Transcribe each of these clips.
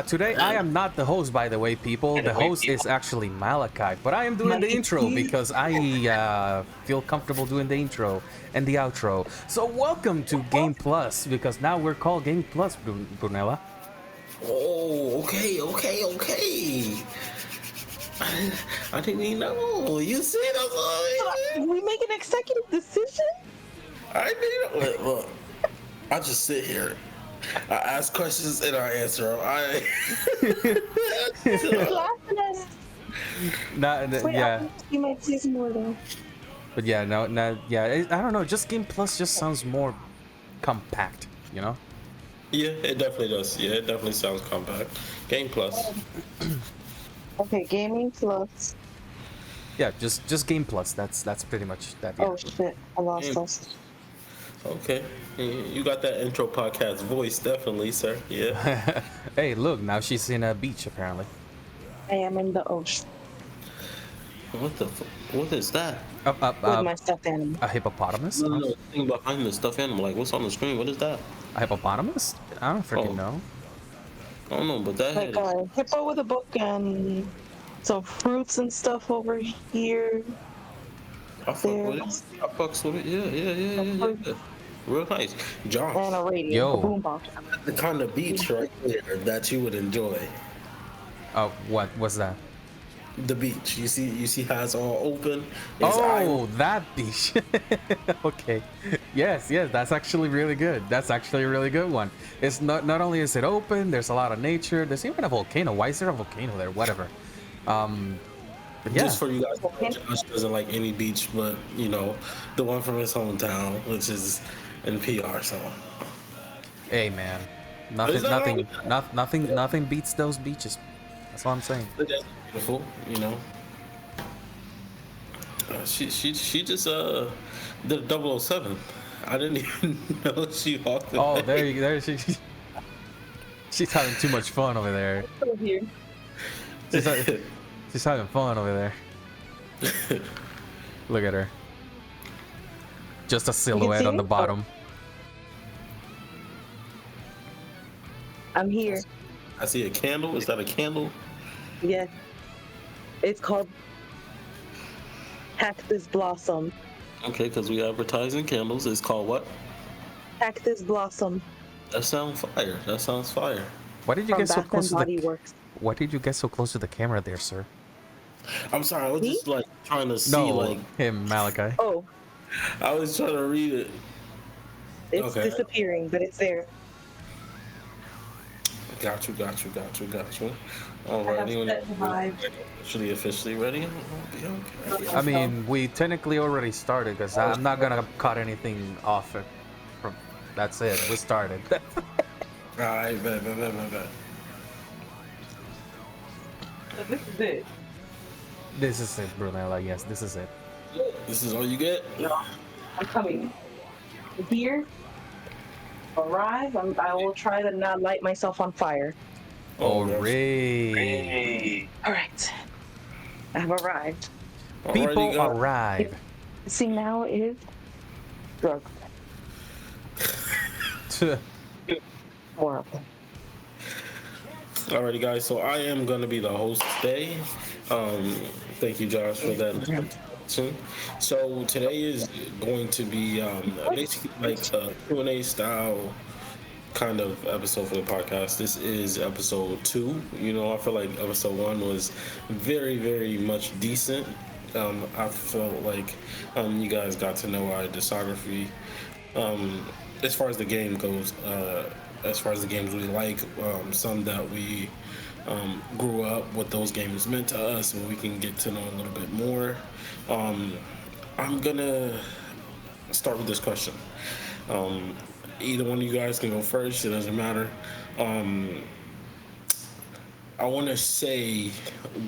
Today I am not the host, by the way, people. The host is actually Malachi, but I am doing the intro because I feel comfortable doing the intro and the outro. So welcome to Game Plus, because now we're called Game Plus, Brunella. Oh, okay. I didn't even know. You see that? We make an executive decision? I didn't know. Look, I just sit here. I ask questions and I answer them. Yeah, You might see some more though. but yeah, yeah. I don't know. Just Game Plus just sounds more compact, you know? Yeah, it definitely does. Yeah, it definitely sounds compact. Game Plus. Okay, Gaming Plus. Yeah, just Game Plus. That's pretty much that. Yeah. Oh shit, I lost us. Okay. You got that intro podcast voice, definitely, sir. Yeah. Hey, look, now she's in a beach apparently. I am in the ocean What is that? with my stuffed animal. A hippopotamus? No, the thing behind the stuffed animal. Like, what's on the screen? What is that? A hippopotamus? I don't freaking Oh. know. I don't know, but that Like head a hippo with a book and some fruits and stuff over here. I fuck with it. I fucks with it. Yeah. Real nice. Josh, And a radio, Yo. a boombox. the kind of beach right there that you would enjoy. Oh, what was that? The beach. You see how it's all open? Oh, that beach. Okay. Yes, that's actually really good. That's actually a really good one. It's not only is it open, there's a lot of nature. There's even a volcano. Why is there a volcano there? Whatever. But yeah. Just for you guys, Josh doesn't like any beach, but the one from his hometown, which is in PR. So, Hey man, Is that nothing beats those beaches. That's what I'm saying. that's beautiful. She just did 007. I didn't even know she walked. Oh, there she's having too much fun over there. Over here. She's having fun over there. Look at her. Just a silhouette on the see? bottom. I'm here. I see a candle. Is that a candle? Yeah. It's called Cactus Blossom. Okay, because we advertising candles. It's called what? Cactus Blossom. That sounds fire. That sounds fire. Why did you From get so Bath and close to Body the? Works. Why did you get so close to the camera there, sir? I'm sorry. I was Me? just like trying to see. No, Like him, Malachi. Oh, I was trying to read it. it's Okay. disappearing, but it's there. Got you. I have Alrighty. set vibe. Officially ready. I'll be okay. I mean, we technically already started because I'm not gonna cut anything off. From that's it. We started. Alright, bet. This is it. This is it, Brunella. Yes, this is it. This is all you get? No, I'm coming. Here, arrive. I will try to not light myself on fire. Hooray! All right. I have arrived. People Alrighty, arrive. See, now is drug. Horrible. Alrighty, guys. So I am going to be the host today. Thank you, Josh, for that introduction. So today is going to be basically like a Q&A style kind of episode for the podcast. This is episode 2. I feel like episode 1 was very, very much decent. I felt like you guys got to know our discography as far as the game goes. As far as the games we like, some that we grew up, what those games meant to us, and we can get to know a little bit more. I'm gonna start with this question. Either one of you guys can go first. It doesn't matter. I want to say,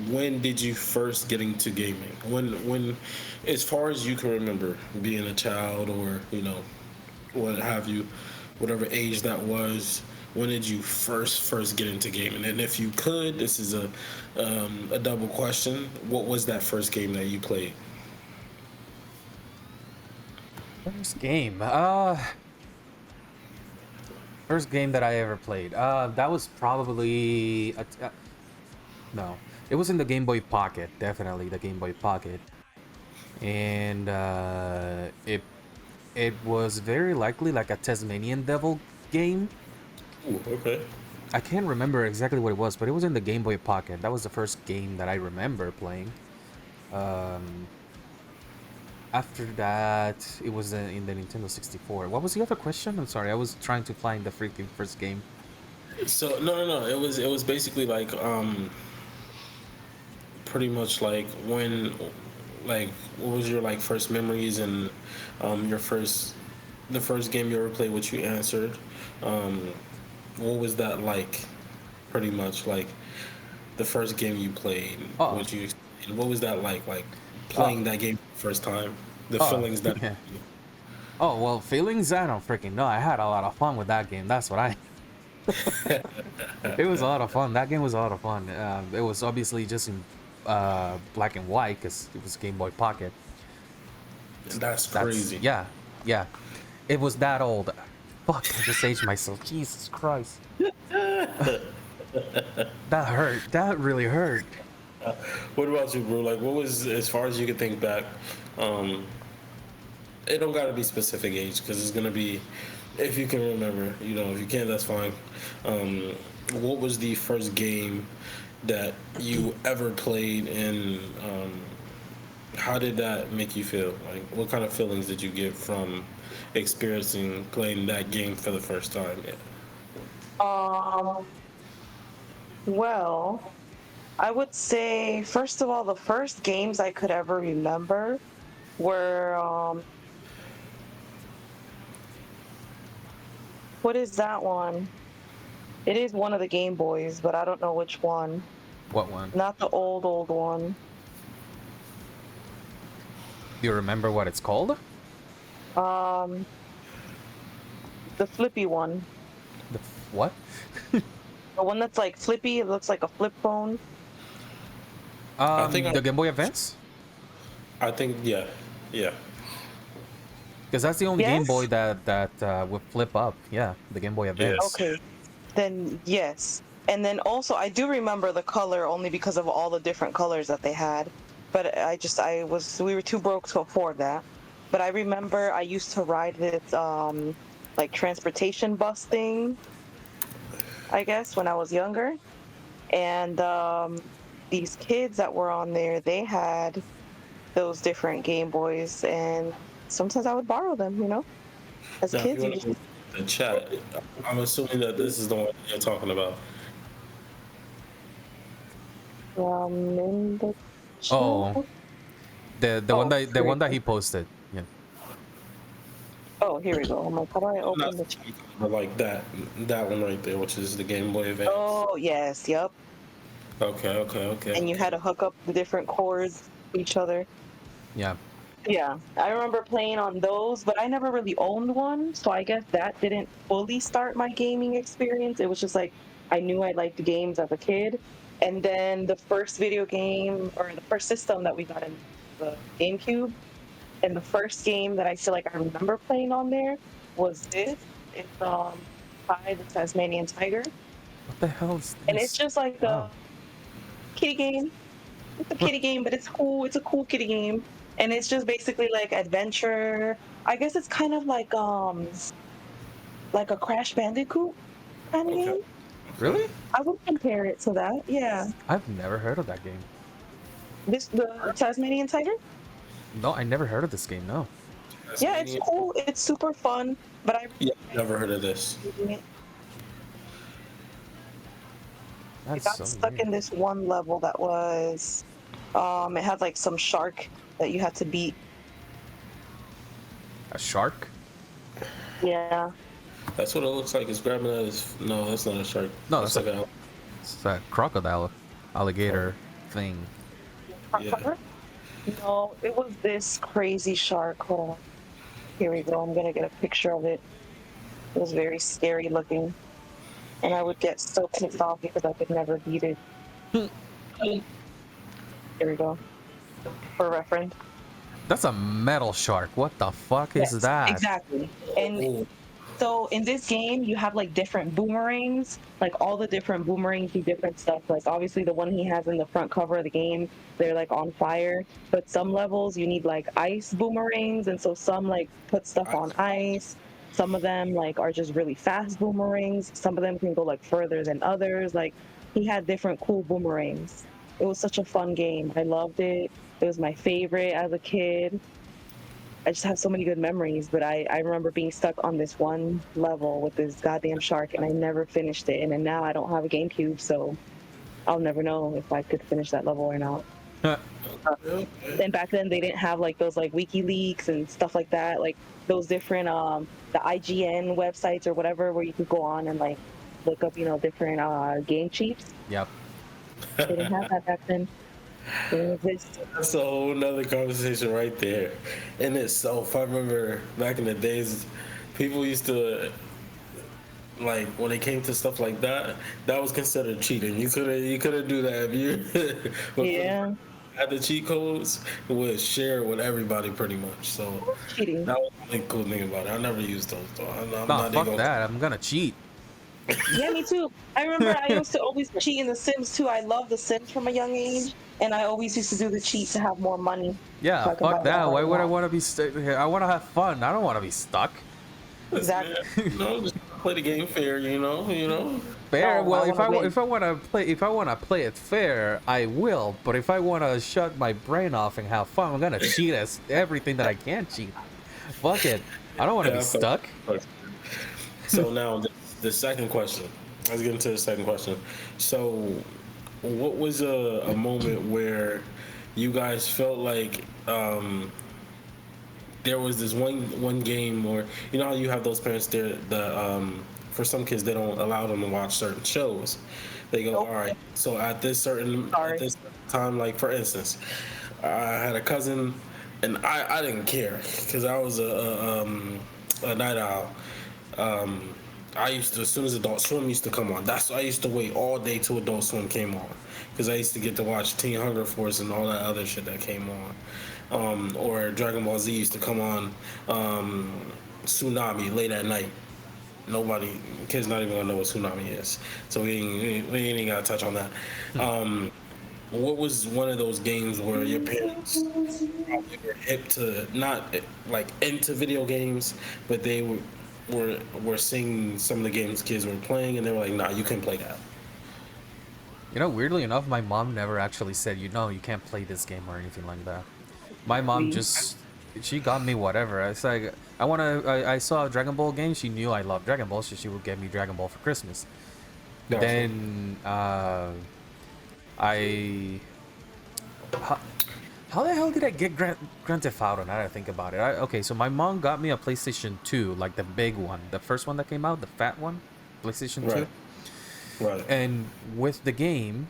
when did you first get into gaming? When, as far as you can remember, being a child or what have you, whatever age that was. When did you first get into gaming? And if you could, this is a double question. What was that first game that you played? First game. First game that I ever played. That was probably no. It was in the Game Boy Pocket, definitely the Game Boy Pocket, and it was very likely like a Tasmanian Devil game. Ooh, okay. I can't remember exactly what it was, but it was in the Game Boy Pocket. That was the first game that I remember playing. Um, After that, it was in the Nintendo 64. What was the other question? I'm sorry, I was trying to find the freaking first game. So no. It was basically like pretty much like when like what was your like first memories and your first the first game you ever played, which you answered. Um, what was that like? Pretty much like the first game you played. Oh, What you what was that like? Like oh, playing that game first time, the oh, feelings that. yeah. Oh, well, feelings, I don't freaking know. I had a lot of fun with that game. That's what I. It was a lot of fun. That game was a lot of fun. It was obviously just in black and white because it was Game Boy Pocket. That's That's crazy. yeah, yeah. It was that old. Fuck, I just aged myself. Jesus Christ. That hurt. That really hurt. What about you, bro? Like, what was as far as you could think back? Um, it don't gotta be specific age because it's gonna be, if you can remember. You know, if you can't, that's fine. Um, what was the first game that you ever played, and how did that make you feel? Like, what kind of feelings did you get from experiencing playing that game for the first time? Yeah. Um, well, I would say, first of all, the first games I could ever remember were, what is that one? It is one of the Game Boys, but I don't know which one. What one? Not the old one. Do you remember what it's called? Um, the flippy one. What? The one that's like flippy, it looks like a flip phone. I think The Game Boy Advance? I think yeah, yeah. Because that's the only Game Yes? Boy that would flip up. Yeah, the Game Boy Advance. Yes. Okay, then yes. And then also, I do remember the color only because of all the different colors that they had. But we were too broke to afford that. But I remember I used to ride this, like transportation bus thing, I guess, when I was younger. And these kids that were on there, they had those different Game Boys, and sometimes I would borrow them, as Now, if kids. you You want just, to the chat, I'm assuming that this is the one you're talking about. in the Oh, chat. the one that Here we go. he posted. Yeah. Oh, here we go. I'm like, how do I open Not the chat? but like that one right there, which is the Game Boy Advance. Oh, yes, yep. Okay. And you had to hook up the different cords to each other. Yeah. Yeah, I remember playing on those, but I never really owned one, so I guess that didn't fully start my gaming experience. It was just like I knew I liked games as a kid, and then the first video game or the first system that we got in the GameCube, and the first game that I feel like I remember playing on there was this. It's Ty the Tasmanian Tiger, What the hell is and it's this? just like the Wow. kitty game. It's a kitty game, but it's cool. It's a cool kitty game, and it's just basically like adventure. I guess it's kind of like a Crash Bandicoot kind of Okay. game. Really? I would compare it to that. Yeah, I've never heard of that game. the Tasmanian Tiger. No, I never heard of this game. No. Yeah, it's cool. It's super fun. But I Yeah, never heard of this. That's got so stuck weird. in this one level that was, it had like some shark that you had to beat. A shark? Yeah. That's what it looks like. It's grabbing at his. No, that's not a shark. No, that's that's like a. It's a crocodile, alligator thing. Yeah. No, it was this crazy shark. Hold on. Here we go. I'm gonna get a picture of it. It was very scary looking, and I would get so pissed off because I could never beat it. Here we go. For reference. That's a metal shark. What the fuck is Yes, that? exactly. And Oh, So in this game, you have like different boomerangs, like all the different boomerangs do different stuff. Like obviously the one he has in the front cover of the game, they're like on fire. But some levels you need like ice boomerangs, and so some like put stuff on ice. Some of them like are just really fast boomerangs. Some of them can go like further than others. Like he had different cool boomerangs. It was such a fun game. I loved it. It was my favorite as a kid. I just have so many good memories, but I remember being stuck on this one level with this goddamn shark, and I never finished it. And then now I don't have a GameCube, so I'll never know if I could finish that level or not. And back then they didn't have like those like WikiLeaks and stuff like that, like those different the IGN websites or whatever where you could go on and like look up, you know, different game cheats. Yep. They didn't have that back then. That's a whole nother conversation right there in itself. I remember back in the days, people used to like when it came to stuff like that. That was considered cheating. You couldn't do that if you Yeah. had the cheat codes. It would share with everybody pretty much. So Cheating. that was the cool thing about it. I never used those though. I'm Nah, not fuck even that. I'm gonna cheat. Yeah, me too. I remember I used to always cheat in The Sims too. I love The Sims from a young age, and I always used to do the cheat to have more money. Yeah, So I can buy fuck that. whatever Why would I want. want to be stuck here? I want to have fun. I don't want to be stuck. Exactly. You know, just play the game fair. You know. Fair. No, Well, I wanna if I want to play it fair, I will. But if I want to shut my brain off and have fun, I'm gonna cheat as everything that I can cheat. Fuck it. I don't want to be stuck. So now the second question. Let's get into the second question. So, what was a moment where you guys felt like there was this one game, or you know how you have those parents there, for some kids they don't allow them to watch certain shows. They go, Nope. all right. So at this certain time, like for instance, I had a cousin, and I didn't care because I was a night owl. I used to, as soon as Adult Swim used to come on, I used to wait all day till Adult Swim came on, because I used to get to watch Teen Hunger Force and all that other shit that came on, or Dragon Ball Z used to come on, Tsunami late at night. Kids not even gonna know what Tsunami is, so we ain't gotta touch on that. What was one of those games where your parents probably were hip to, not like into video games, but they were seeing some of the games kids were playing, and they were like, "Nah, you can't play that." You know, weirdly enough, my mom never actually said, you can't play this game or anything like that. My mom just, she got me whatever. It's like, I saw a Dragon Ball game. She knew I love Dragon Ball, so she would get me Dragon Ball for Christmas. Gotcha. Then, how the hell did I get Grand Theft Auto? Now that I think about it. Okay, so my mom got me a PlayStation 2, like the big one, the first one that came out, the fat one, PlayStation 2. Right. And with the game,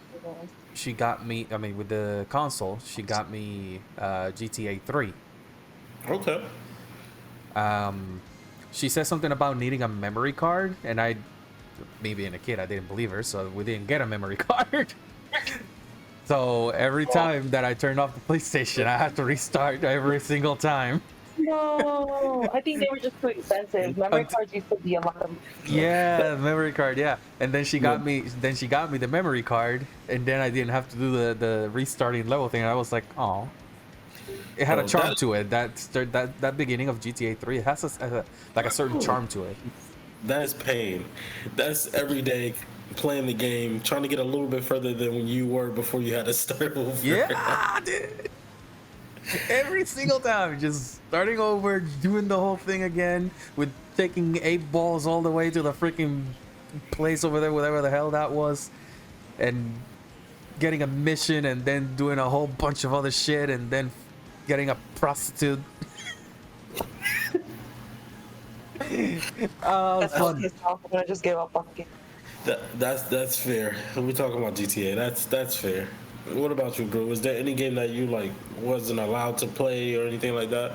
she got me. I mean, with the console, she got me GTA 3. Okay. She said something about needing a memory card, and me being a kid, I didn't believe her, so we didn't get a memory card. So every time that I turned off the PlayStation, I had to restart every single time. No, I think they were just too expensive. Memory cards used to be a lot of. Yeah, memory card. Yeah, and then she got me. Then she got me the memory card, and then I didn't have to do the restarting level thing. And I was like, oh, it had a charm to it. That beginning of GTA 3, it has a certain charm to it. That's pain. That's every day playing the game, trying to get a little bit further than when you were before you had to start over. Yeah, dude. Every single time, just starting over, doing the whole thing again, with taking 8 balls all the way to the freaking place over there, whatever the hell that was, and getting a mission, and then doing a whole bunch of other shit, and then getting a prostitute. That's fun. pissed off. I'm gonna just give up on the game. That's fair. We're talking about GTA. That's fair. What about you, bro? Was there any game that you like wasn't allowed to play or anything like that?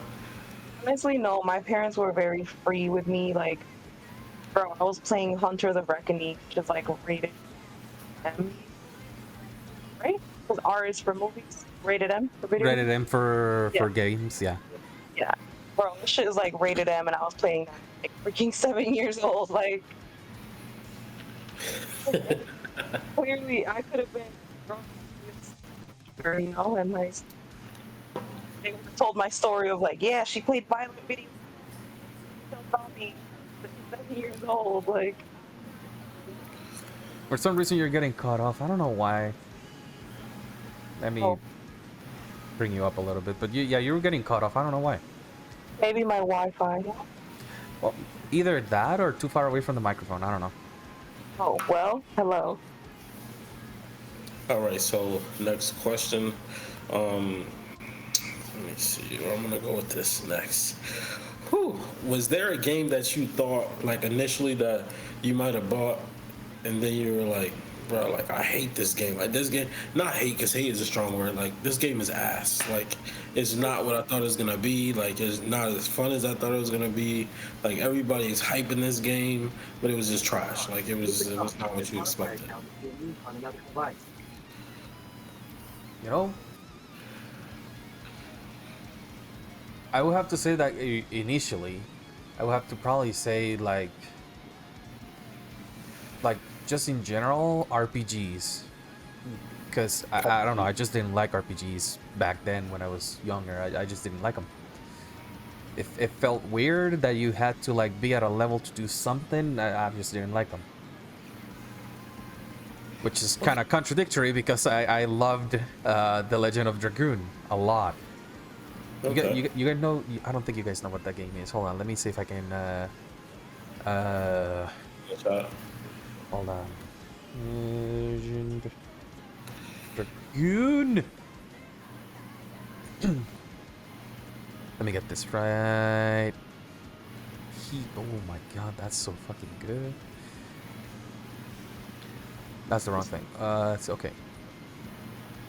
Honestly, no. My parents were very free with me. Like, bro, I was playing Hunter the Reckoning, which is like rated M, right? Because R is for movies. Rated M. Rated M for games, yeah. Yeah. Bro, this shit is like rated M, and I was playing that like freaking 7 years old. Like, clearly, I could have been drunk, you know, and like they would have told my story of like, yeah, she played violent video, killed Bobby, 7 years old. Like, For some reason, you're getting cut off. I don't know why. Let me oh, bring you up a little bit. But yeah, you were getting cut off. I don't know why. maybe my Wi-Fi. Well, either that or too far away from the microphone. I don't know. Oh well, hello. All right, so next question. Let me see where I'm gonna go with this next. Whew. Was there a game that you thought, like initially, that you might have bought, and then you were like, bro, like I hate this game. Like this game, not hate, because hate is a strong word. Like this game is ass. Like it's not what I thought it was gonna be. Like it's not as fun as I thought it was gonna be. Like everybody is hyping this game, but it was just trash. Like it was not what you expected. You know, I would have to say that initially, I would have to probably say like just in general RPGs, because I don't know, I just didn't like RPGs back then when I was younger. I just didn't like them. It felt weird that you had to like be at a level to do something. I just didn't like them. Which is kind of contradictory because I loved the Legend of Dragoon a lot. Okay. You guys know? I don't think you guys know what that game is. Hold on, let me see if I can. Hold on. Legend Dragoon. Let me get this right. Oh my god, that's so fucking good. That's the wrong thing. It's okay.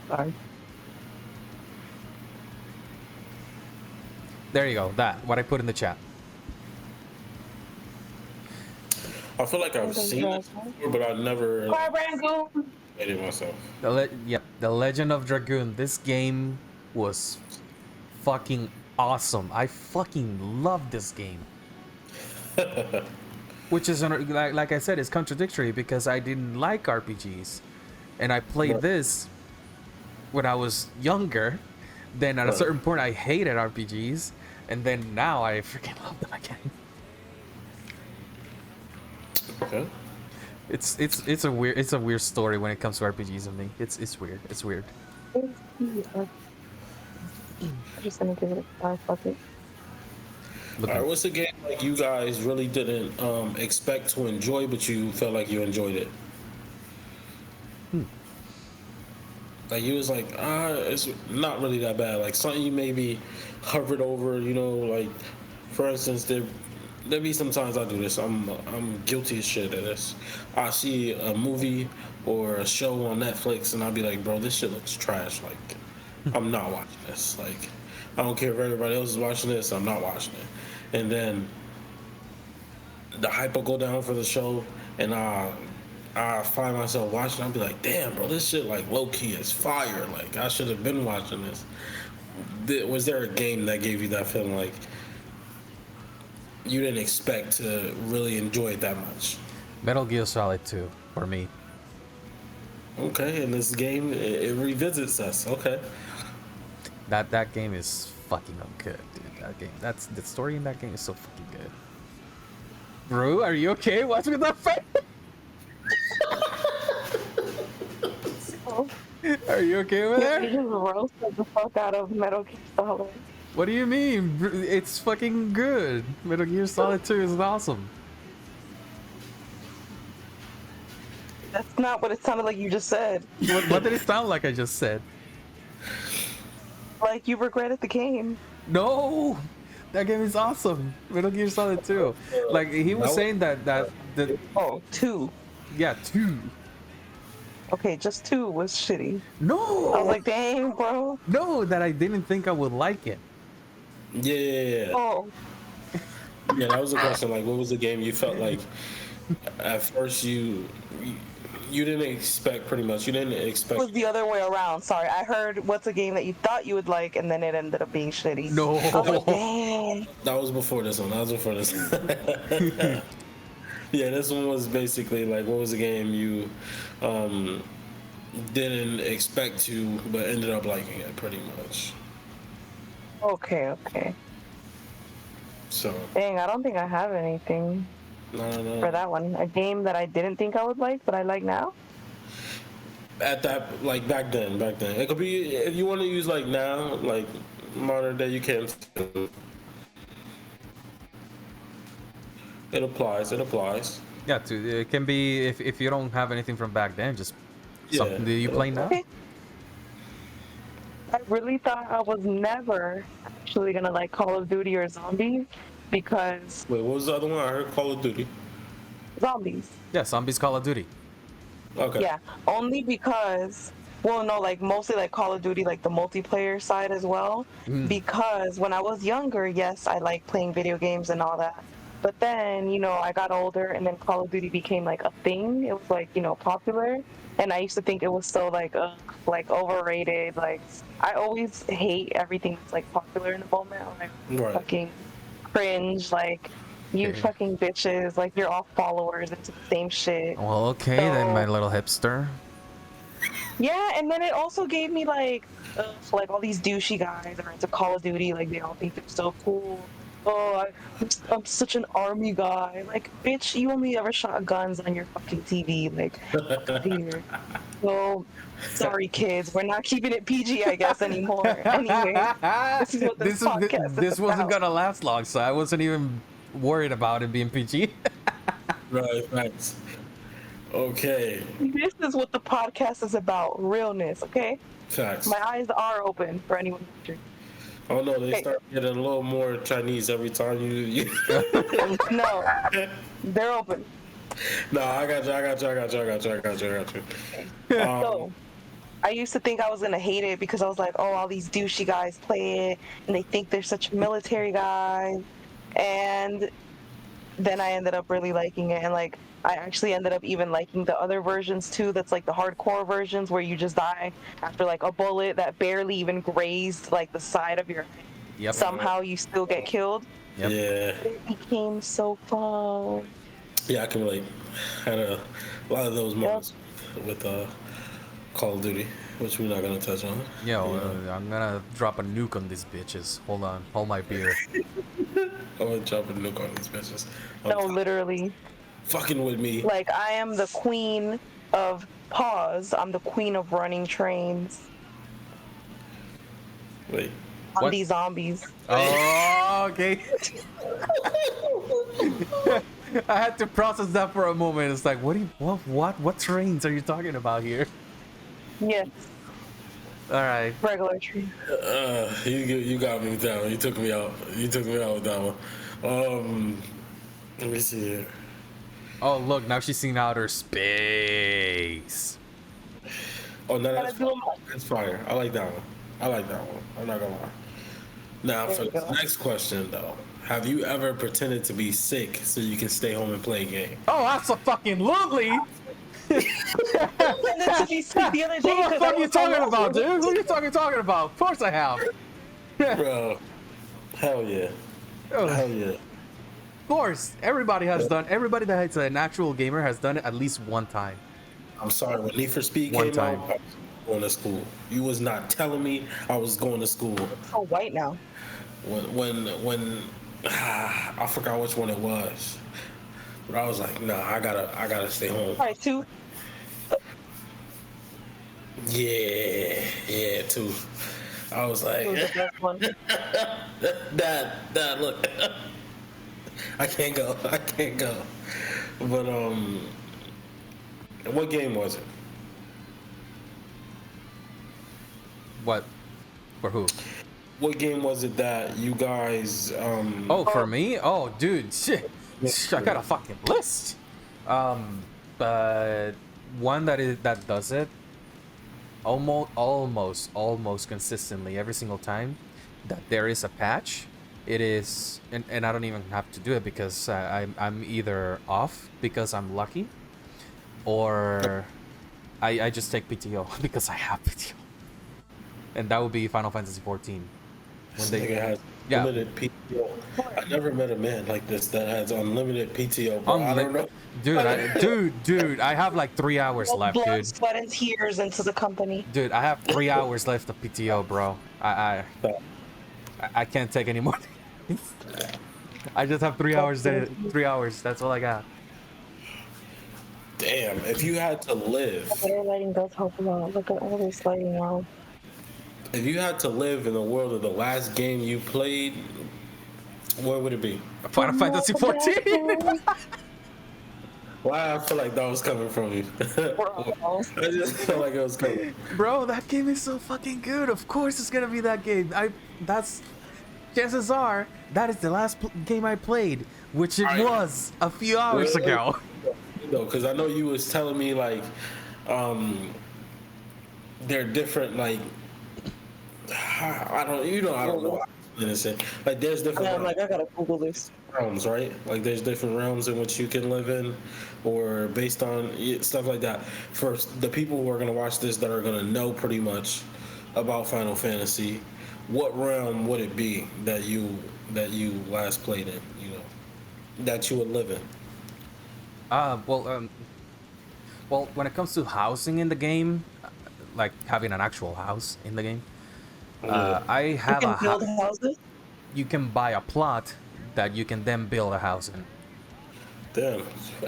Sorry. There you go. That what I put in the chat. I feel like I've seen it before, but I've never played it myself. The Legend of Dragoon. This game was fucking awesome. I fucking love this game. Which is like I said, it's contradictory because I didn't like RPGs, and I played this when I was younger. Then at a certain point, I hated RPGs, and then now I freaking love them again. Okay. It's a weird story when it comes to RPGs and me. It's weird. It's weird. I'm just gonna give it a try. Fuck it. All right, what's a game like you guys really didn't expect to enjoy, but you felt like you enjoyed it? Like you was like, it's not really that bad. Like something you maybe hovered over, you know, like for instance, there be sometimes I do this. I'm guilty as shit of this. I see a movie or a show on Netflix and I'll be like, bro, this shit looks trash. Like I'm not watching this. Like I don't care if everybody else is watching this, I'm not watching it. And then the hype will go down for the show and I find myself watching. I'll be like, damn, bro, this shit like low key is fire. Like I should have been watching this. Was there a game that gave you that feeling like you didn't expect to really enjoy it that much? Metal Gear Solid 2 for me. Okay, and this game it revisits us. Okay. That game is fucking good, dude. That game. That's the story in that game is so fucking good. Bro, are you okay? What's with that face? Are you okay over You there? just roasted the fuck out of Metal Gear Solid. What do you mean? It's fucking good. Metal Gear Solid 2 is awesome. That's not what it sounded like you just said. What did it sound like I just said? Like you regretted the game. No! That game is awesome. Metal Gear Solid 2. Like, he was saying that the... Oh, 2. Yeah, 2. Okay, just 2 was shitty. No! I was like, dang, bro. No, that I didn't think I would like it. Yeah. Oh, Yeah, that was a question. Like, what was the game you felt like at first you You didn't expect pretty much. You didn't It expect. was the other way around. Sorry, I heard what's a game that you thought you would like, and then it ended up being shitty. I was like, No. dang. That was before this one. That was before this. Yeah, this one was basically like, what was the game you um, didn't expect to, but ended up liking it pretty much. Okay, okay. So, Dang, I don't think I have anything no. for that one. A game that I didn't think I would like, but I like now. At that, like back then, it could be if you want to use like now, like modern day, you can. It applies. It applies. Yeah, it can be if you don't have anything from back then, just something that you play now. Okay. I really thought I was never actually gonna like Call of Duty or Zombies because Wait, what was the other one? I heard Call of Duty. zombies. Yeah, Zombies Call of Duty. Okay. Yeah, only because, well, no, like mostly like Call of Duty, like the multiplayer side as well. Because when I was younger, yes, I like playing video games and all that. But then, I got older and then Call of Duty became like a thing. It was like, popular. And I used to think it was so like overrated. Like, I always hate everything that's like popular in the moment. I'm like, Right. fucking cringe. Like, you Okay. fucking bitches. Like, you're all followers into the same shit. Well, okay then, So- my little hipster. Yeah, and then it also gave me like all these douchey guys that are into Call of Duty, like they all think they're so cool. Oh, I'm such an army guy. Like, bitch, you only ever shot guns on your fucking TV. Like, fuck outta here. So, sorry, kids, we're not keeping it PG, I guess, anymore. Anyway, this is what this podcast this is wasn't about. gonna last long, so I wasn't even worried about it being PG. Right. Thanks. Okay. This is what the podcast is about, realness, okay? Facts. My eyes are open for anyone wondering. Oh no, they Okay. start getting a little more Chinese every time you. No, they're open. No, I got you. So, I used to think I was gonna hate it because I was like, oh, all these douchey guys play it, and they think they're such military guys, and then I ended up really liking it, and like I actually ended up even liking the other versions too. That's like the hardcore versions where you just die after like a bullet that barely even grazed like the side of your head. Yep. Somehow you still get killed. Yep. Yeah. It became so fun. Yeah, I can relate. Had a lot of those moments with Call of Duty, which we're not gonna touch on. Yo, I'm gonna drop a nuke on these bitches. Hold on, hold my beer. I'm gonna drop a nuke on these bitches. No, literally. Fucking with me. Like, I am the queen of pause. I'm the queen of running trains Wait. on What? these zombies. Oh, okay. I had to process that for a moment. It's like, what trains are you talking about here? Yes, All right. regular train. You got me with that one. You took me out. You took me out with that one. Let me see here. Oh, look, now she's seen outer space. Oh, no, Gotta do 'em. that's fire. I like that one. I'm not gonna lie. Now, There for you the go. next question, though. Have you ever pretended to be sick so you can stay home and play a game? Oh, that's a fucking lovely. And then to be sick the other day Who the 'cause fuck I are you was so talking about, low. dude? Who are you talking about? Of course I have. Bro, hell yeah. Of Hell yeah. course, everybody that is an actual gamer has done it at least one time. I'm sorry, when Need for Speed One came time. out, I was going to school. You was not telling me I was going to school. So white now. When I forgot which one it was. But I was like, nah, I gotta stay home. All right, two. Yeah, too. I was like, Two was the best one. Dad, look. I can't go. But what game was it? What? For who? What game was it that you guys Oh, for me? Oh, dude, shit. I got a fucking list. But one that does it almost consistently every single time that there is a patch. It is, and I don't even have to do it because I'm either off because I'm lucky, or I just take PTO because I have PTO, and that would be Final Fantasy 14. This When they, nigga has yeah, unlimited PTO. I never met a man like this that has unlimited PTO, bro. I unlit, don't know. dude, I have like 3 hours Well, left, blood, dude. sweat, and tears into the company. Dude, I have 3 hours left of PTO, bro. I can't take any more. I just have 3 hours there. 3 hours. That's all I got. Damn, if you had to live, They're letting go talk about. Look at all this lighting now. if you had to live in the world of the last game you played, what would it be? Final Fantasy 14. Why I feel like that was coming from you. Bro. I just felt like it was coming. Bro, that game is so fucking good. Of course it's gonna be that game. That's chances are that is the last game I played, which it was a few hours ago. No, because I know you was telling me like, they're different. Like, I don't know. Innocent. Like, there's different. I'm like, I gotta Google this. Realms, right? Like there's different realms in which you can live in, or based on stuff like that. For the people who are gonna watch this that are gonna know pretty much about Final Fantasy, what realm would it be that you last played in? You know, that you would live in. Well, when it comes to housing in the game, like having an actual house in the game, I You have can build houses. you can buy a plot that you can then build a house in. Damn,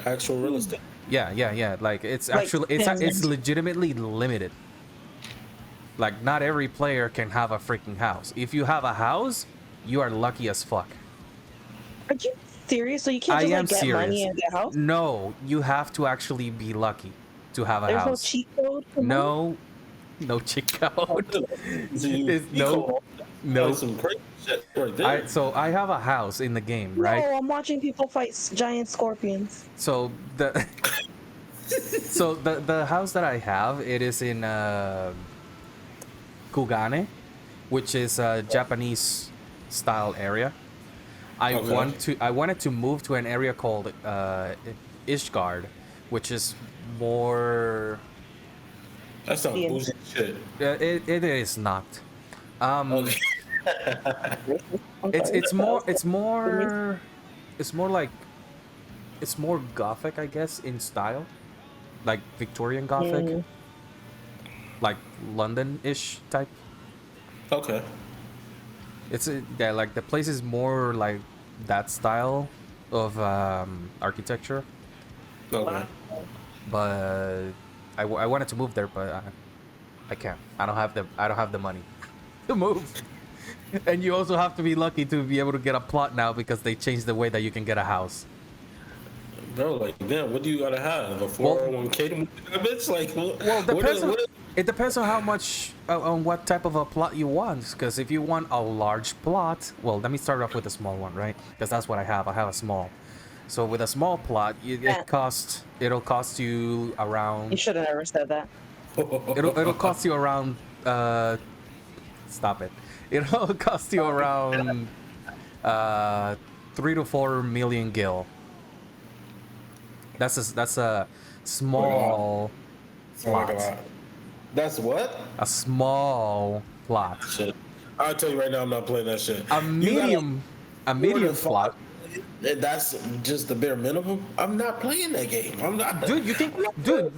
actual real estate. Yeah. Like it's Like, actually it's legitimately limited. Like not every player can have a freaking house. If you have a house, you are lucky as fuck. Are you serious? So you can't I just am like get serious. money and get a house? No, you have to actually be lucky to have a There's no house. cheat code. For money? No cheat code. So you, It's you call no. some crazy shit right there. So I have a house in the game, right? No, I'm watching people fight giant scorpions. So the the house that I have, it is in Kugane, which is a Japanese style area. I wanted to move to an area called Ishgard, which is more. That sounds Yeah. bougie shit. It is not. Okay. It's more gothic, I guess, in style, like Victorian Gothic, Mm. like London-ish type. Okay. Yeah, like the place is more like that style of architecture. Okay. But I wanted to move there, but I can't. I don't have the money to move. And you also have to be lucky to be able to get a plot now because they changed the way that you can get a house. Bro, like, damn, what do you gotta have? A 401k to move that bitch? Like, It depends on how much, on what type of a plot you want. Because if you want a large plot, well, let me start off with a small one, right? Because that's what I have. I have a small. So with a small plot, it'll cost you around. You should have never said that. It'll cost you around. Stop it. It'll cost you around 3 to 4 million gil. That's a small plot. That's what? A small plot. Shit. I'll tell you right now, I'm not playing that shit. A medium plot. That's just the bare minimum. I'm not playing that game. I'm not. Dude,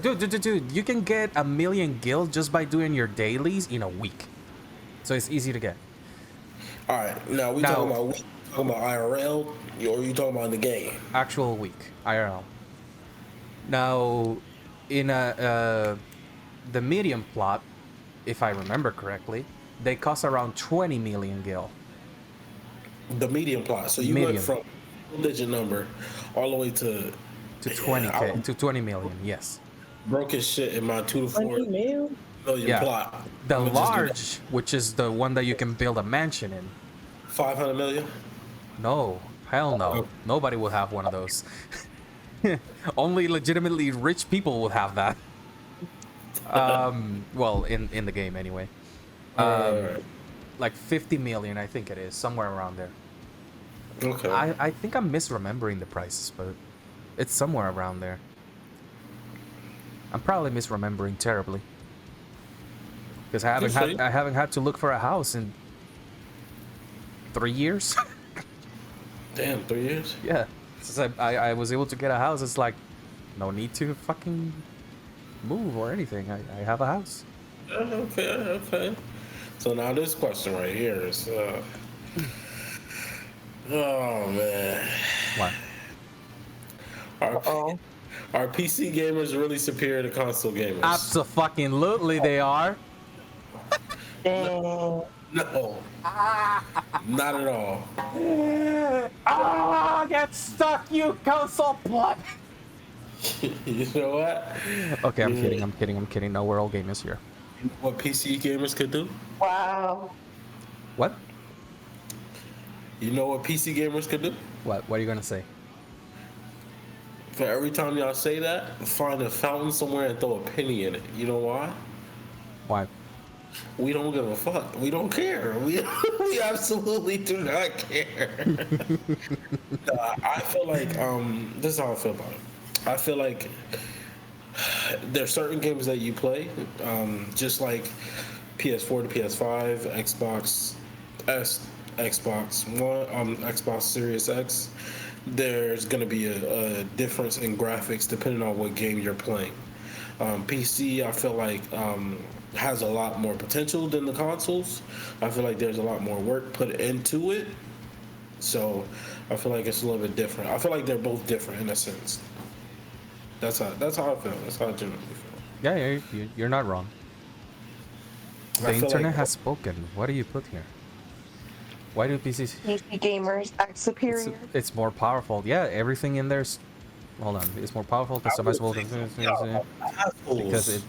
dude, you can get 1 million gil just by doing your dailies in a week. So it's easy to get. All right, now talking about IRL, or are you talking about in the game? Actual week, IRL. Now, in the medium plot, if I remember correctly, they cost around 20 million gil. The medium plot. So you went from digit number all the way to 20k to 20 million. Yes. Broke his shit in my 2 to 4 million plot. The large, which is the one that you can build a mansion in. 500 million? No, hell no. Nobody will have one of those. Only legitimately rich people will have that. Well, in the game anyway. Like 50 million, I think it is, somewhere around there. Okay. I think I'm misremembering the prices, but it's somewhere around there. I'm probably misremembering terribly because Good I haven't had to look for a house in 3 years. Damn, 3 years. Yeah, since I was able to get a house, it's like no need to fucking move or anything. I have a house. Okay, okay. So now this question right here is, oh man, What? are Oh, are PC gamers really superior to console gamers? Absolutely, they are. dang. No, not at all. Ah, get stuck, you console blood. You know what? Okay, I'm kidding. Yeah. I'm kidding. I'm kidding. No, we're all gamers here. What PC gamers could do? Wow. What? You know what PC gamers could do? What? What are you gonna say? For every time y'all say that, find a fountain somewhere and throw a penny in it. You know why? Why? We don't give a fuck. We don't care. We absolutely do not care. I feel like this is how I feel about it. I feel like there's certain games that you play, just like PS4 to PS5, Xbox S, Xbox One, Xbox Series X. There's gonna be a difference in graphics depending on what game you're playing. PC, I feel like has a lot more potential than the consoles. I feel like there's a lot more work put into it, so I feel like it's a little bit different. I feel like they're both different in a sense. That's how I feel. That's how I generally feel. Yeah, you're not wrong. The I feel internet like- has spoken. What do you put here? Why do PCs? PC gamers act superior. It's more powerful. Yeah, everything in there's. Hold on, it's more powerful, customizable, because it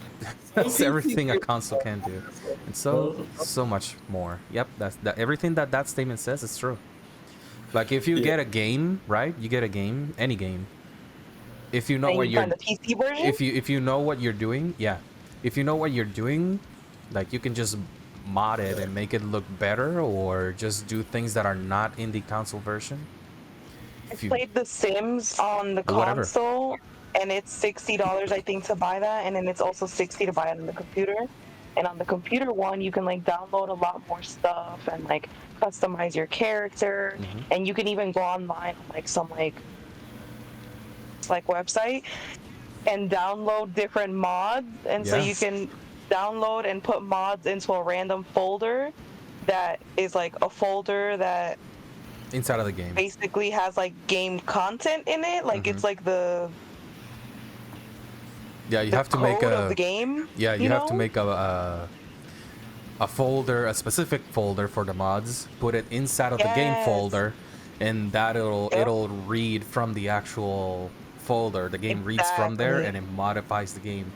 that's everything a console can do, and so much more. Yep, that's that. Everything that statement says is true. Like if you get a game, right? You get a game, any game. If you know And what you you're, find the PC version? if you know what you're doing, yeah. If you know what you're doing, like you can just mod it and make it look better, or just do things that are not in the console version. I If you, played The Sims on the Whatever. console, and it's $60 I think to buy that, and then it's also $60 to buy it on the computer. And on the computer one, you can like download a lot more stuff and like customize your character, and you can even go online on like some like website and download different mods, and so you Yes. can download and put mods into a random folder that is like a folder that inside of the game. basically has like game content in it, like it's like the Yeah, you the have to code make of a. the game. Yeah, you have to know? make a folder, a specific folder for the mods. Put it inside of the game Yes. folder, and that Yep. it'll read from the actual folder. The game reads from there, Exactly. and it modifies the game.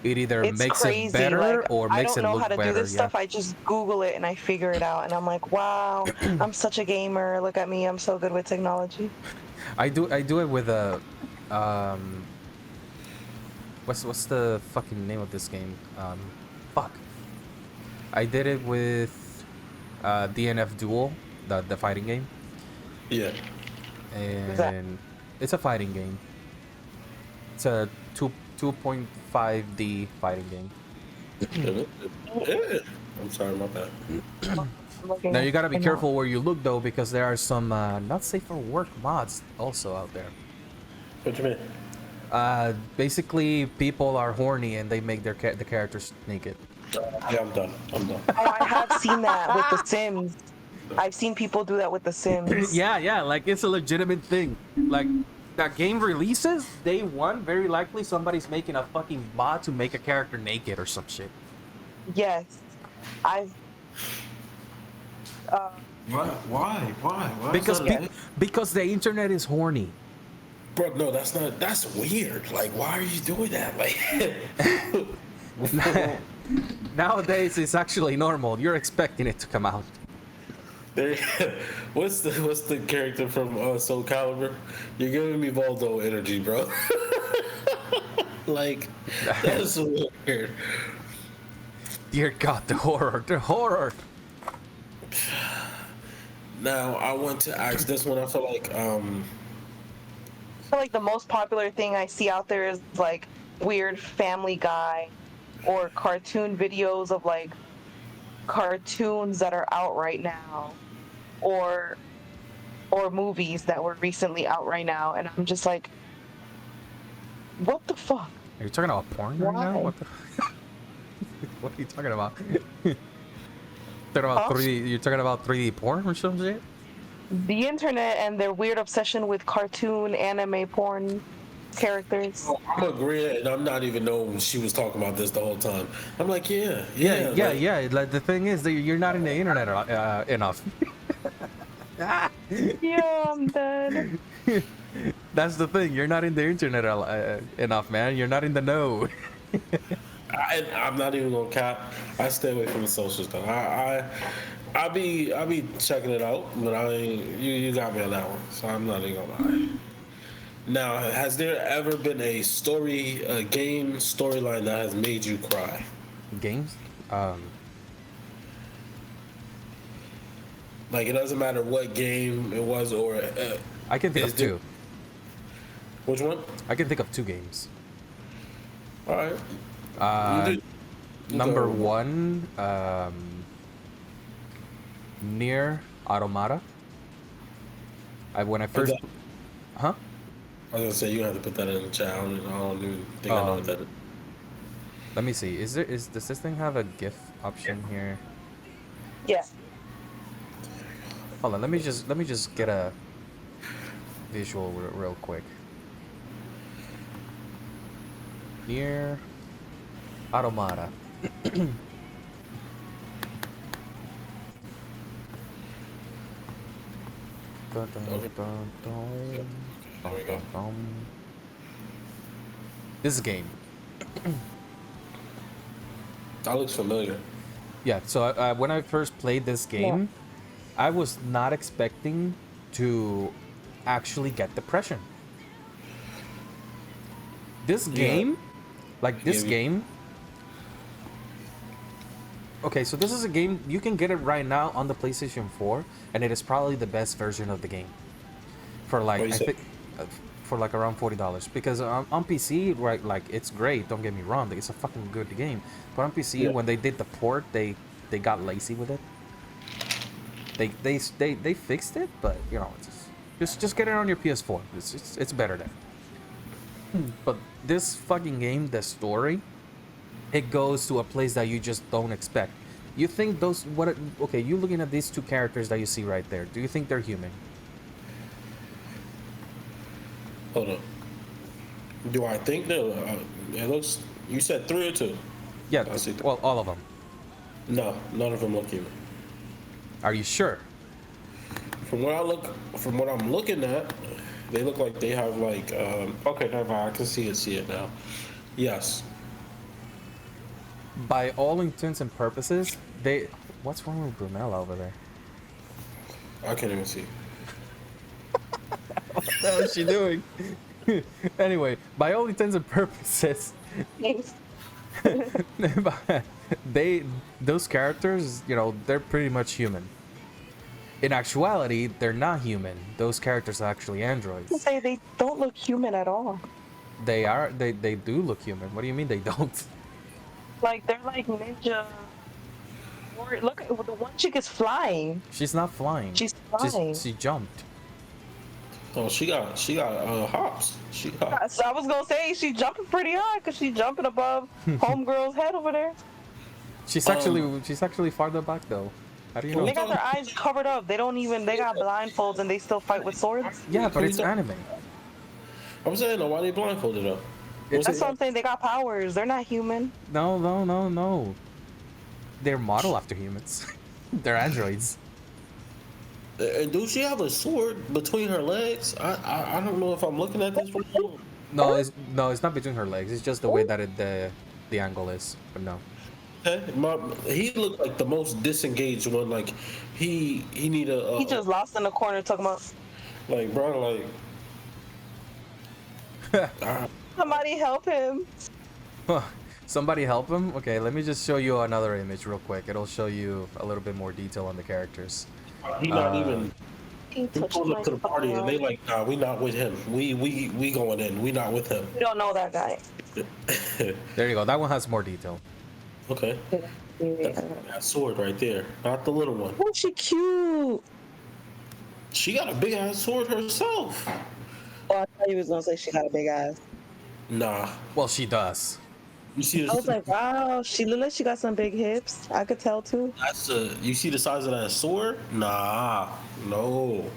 It either It's makes crazy. it better like, or I makes don't it know look how to better. do this Yeah. stuff. I just Google it and I figure it out, and I'm like, wow, I'm such a gamer. Look at me, I'm so good with technology. I do it with a what's the fucking name of this game? Fuck. I did it with DNF Duel, the fighting game, Yeah. that? and it's a fighting game. It's a 2.5D fighting game. Yeah. I'm sorry about that. I'm looking Now at you gotta be it now. careful where you look though, because there are some not safe for work mods also out there. What you mean? Basically, people are horny and they make the characters naked. Yeah, I'm done. Oh, I have seen that with The Sims. I've seen people do that with The Sims. Yeah, like it's a legitimate thing. Like that game releases day one, very likely somebody's making a fucking mod to make a character naked or some shit. Yes, I've. Why? Why Because is that because the internet is horny. Bro, no, that's weird. Like, why are you doing that? Like, Nowadays, it's actually normal. You're expecting it to come out. there- what's the character from Soul Calibur? You're giving me Voldo energy, bro. Like, that's weird. Dear God, the horror, the horror. Now, I want to ask this one. I feel like, I feel like the most popular thing I see out there is like weird Family Guy or cartoon videos of like cartoons that are out right now, or movies that were recently out right now, and I'm just like, what the fuck? Are you talking about porn right now? Why? What the? What are you talking about? Talking about Huh? 3D? You're talking about 3D porn or some shit? The internet and their weird obsession with cartoon anime porn characters. I'm agreeing, and I'm not even knowing she was talking about this the whole time. I'm like, yeah. Yeah. Like the thing is that you're not in the internet enough. Yeah, I'm dead. That's the thing. You're not in the internet enough, man. You're not in the know. I'm not even gonna cap. I stay away from the social stuff. I be checking it out, but I ain't, you got me on that one, so I'm not even gonna lie. Now, has there ever been a game storyline that has made you cry? Games? Like, it doesn't matter what game it was, or I can think of two. Which one? I can think of two games. All right. Number one, Near Automata. When I first, huh? I was gonna say you have to put that in the chat. I don't even think I know what that is. Let me see. Does this thing have a GIF option here? Yeah. Hold on. Let me just get a visual real quick. Near Automata. There we go. This game. That looks familiar. Yeah, so when I first played this game, I was not expecting to actually get depression. This game, game. Okay, so this is a game, you can get it right now on the PlayStation 4, and it is probably the best version of the game. For like, I think, for like around $40. Because on PC, right, like, it's great, don't get me wrong, it's a fucking good game. But on PC, when they did the port, they got lazy with it. They fixed it, but, you know, just get it on your PS4. It's better there. But this fucking game, the story, it goes to a place that you just don't expect. You think okay, you looking at these two characters that you see right there, do you think they're human? Hold on. Do I think that it looks? You said 3 or 2? Yeah, well, all of them. No, none of them look human. Are you sure? From what I'm looking at, they look like they have like. Okay, never mind. I can see it now. Yes. By all intents and purposes, what's wrong with Brunella over there? I can't even see. What the hell is she doing? Anyway, by all intents and purposes, those characters, you know, they're pretty much human. In actuality, they're not human. Those characters are actually androids. Say they don't look human at all. They do look human. What do you mean they don't? Like, they're like ninja. Or look, the one chick is flying. She's not flying. She's flying. She jumped. Oh, she got hops. She hops. So I was gonna say she's jumping pretty high because she's jumping above homegirl's head over there. She's actually farther back though. How do you know? They got their eyes covered up. They got blindfolds and they still fight with swords. Yeah, but it's anime. I'm saying, why they blindfolded up? That's what I'm saying. They got powers. They're not human. No. They're modeled after humans. They're androids. And do she have a sword between her legs? I don't know if I'm looking at this wrong. No, it's not between her legs. It's just the way that the angle is. But no. He looked like the most disengaged one. Like he need a. He just lost in the corner talking about. Like, bro, like. Somebody help him. Somebody help him? Okay, let me just show you another image real quick. It'll show you a little bit more detail on the characters. He not even. He He touched pulls up my to the party and car. they like, nah, we not with him. We going in. We not with him. We don't know that guy. There you go. That one has more detail. Okay. That sword right there, not the little one. Oh, she cute. She got a big ass sword herself. Oh, I thought you was gonna say she got a big ass. Nah. Well, she does. You see I was this? like, wow, she looked like she got some big hips. I could tell too. That's you see the size of that sword? Nah. No.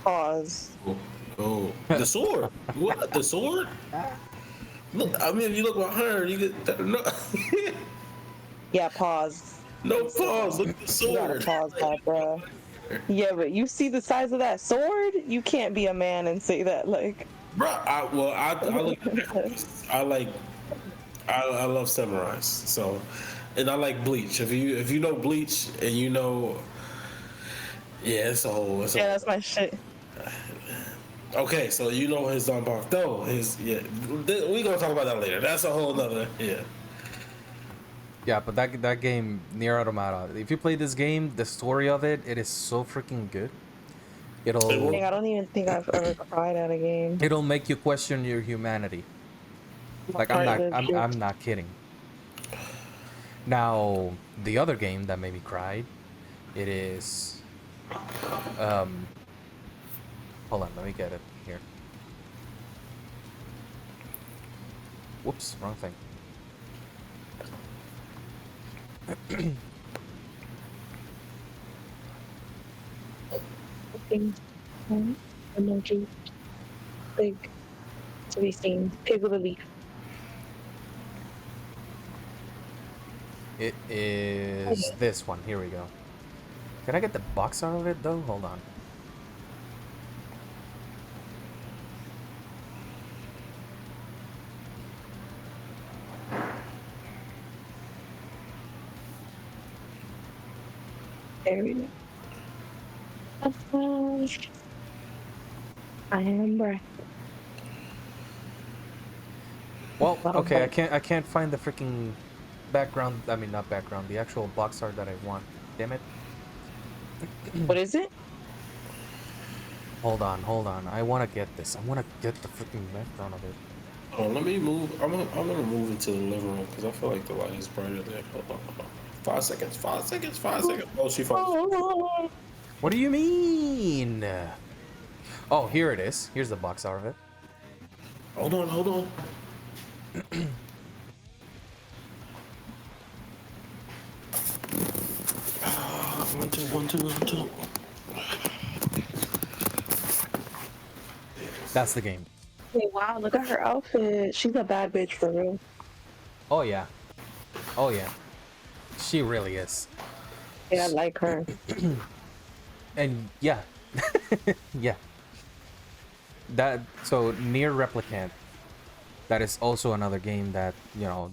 Pause. No. The sword. What? The sword? Look, I mean, if you look behind her, you get no. Yeah, pause. No pause. Look at the You gotta sword. pause that, bro. Yeah, but you see the size of that sword? You can't be a man and say that, like. Bro, I look. I like. I love samurais. So, and I like Bleach. If you know Bleach and you know, yeah, it's a whole. Yeah, that's my shit. Okay, so you know his Zanpakuto, his yeah. We gonna talk about that later. That's a whole nother yeah. Yeah, but that game, Nier Automata, if you play this game, the story of it is so freaking good. It'll I don't even think I've ever cried at a game. it'll make you question your humanity. Like I'm not kidding. Now, the other game that made me cry, it is hold on, let me get it here. Whoops, wrong thing. Emoji. Big. To be seen. Pig with a leaf. It is this one. Here we go. Can I get the box out of it though? Hold on. There we go. I am breath. Well, okay, I can't find the freaking background. I mean, not background. The actual box art that I want. Damn it. What is it? Hold on. I want to get this. I want to get the freaking background of it. Oh, let me move. I'm gonna move into the living room because I feel like the light is brighter there. Hold on. 5 seconds. 5 seconds. 5 seconds. Oh, she falls. What do you mean? Oh, here it is. Here's the box art of it. Hold on. One, two. That's the game. Hey, wow, look at her outfit. She's a bad bitch for real. Oh yeah. She really is. Yeah, I like her. And yeah. Yeah. That so Near Replicant. That is also another game that, you know,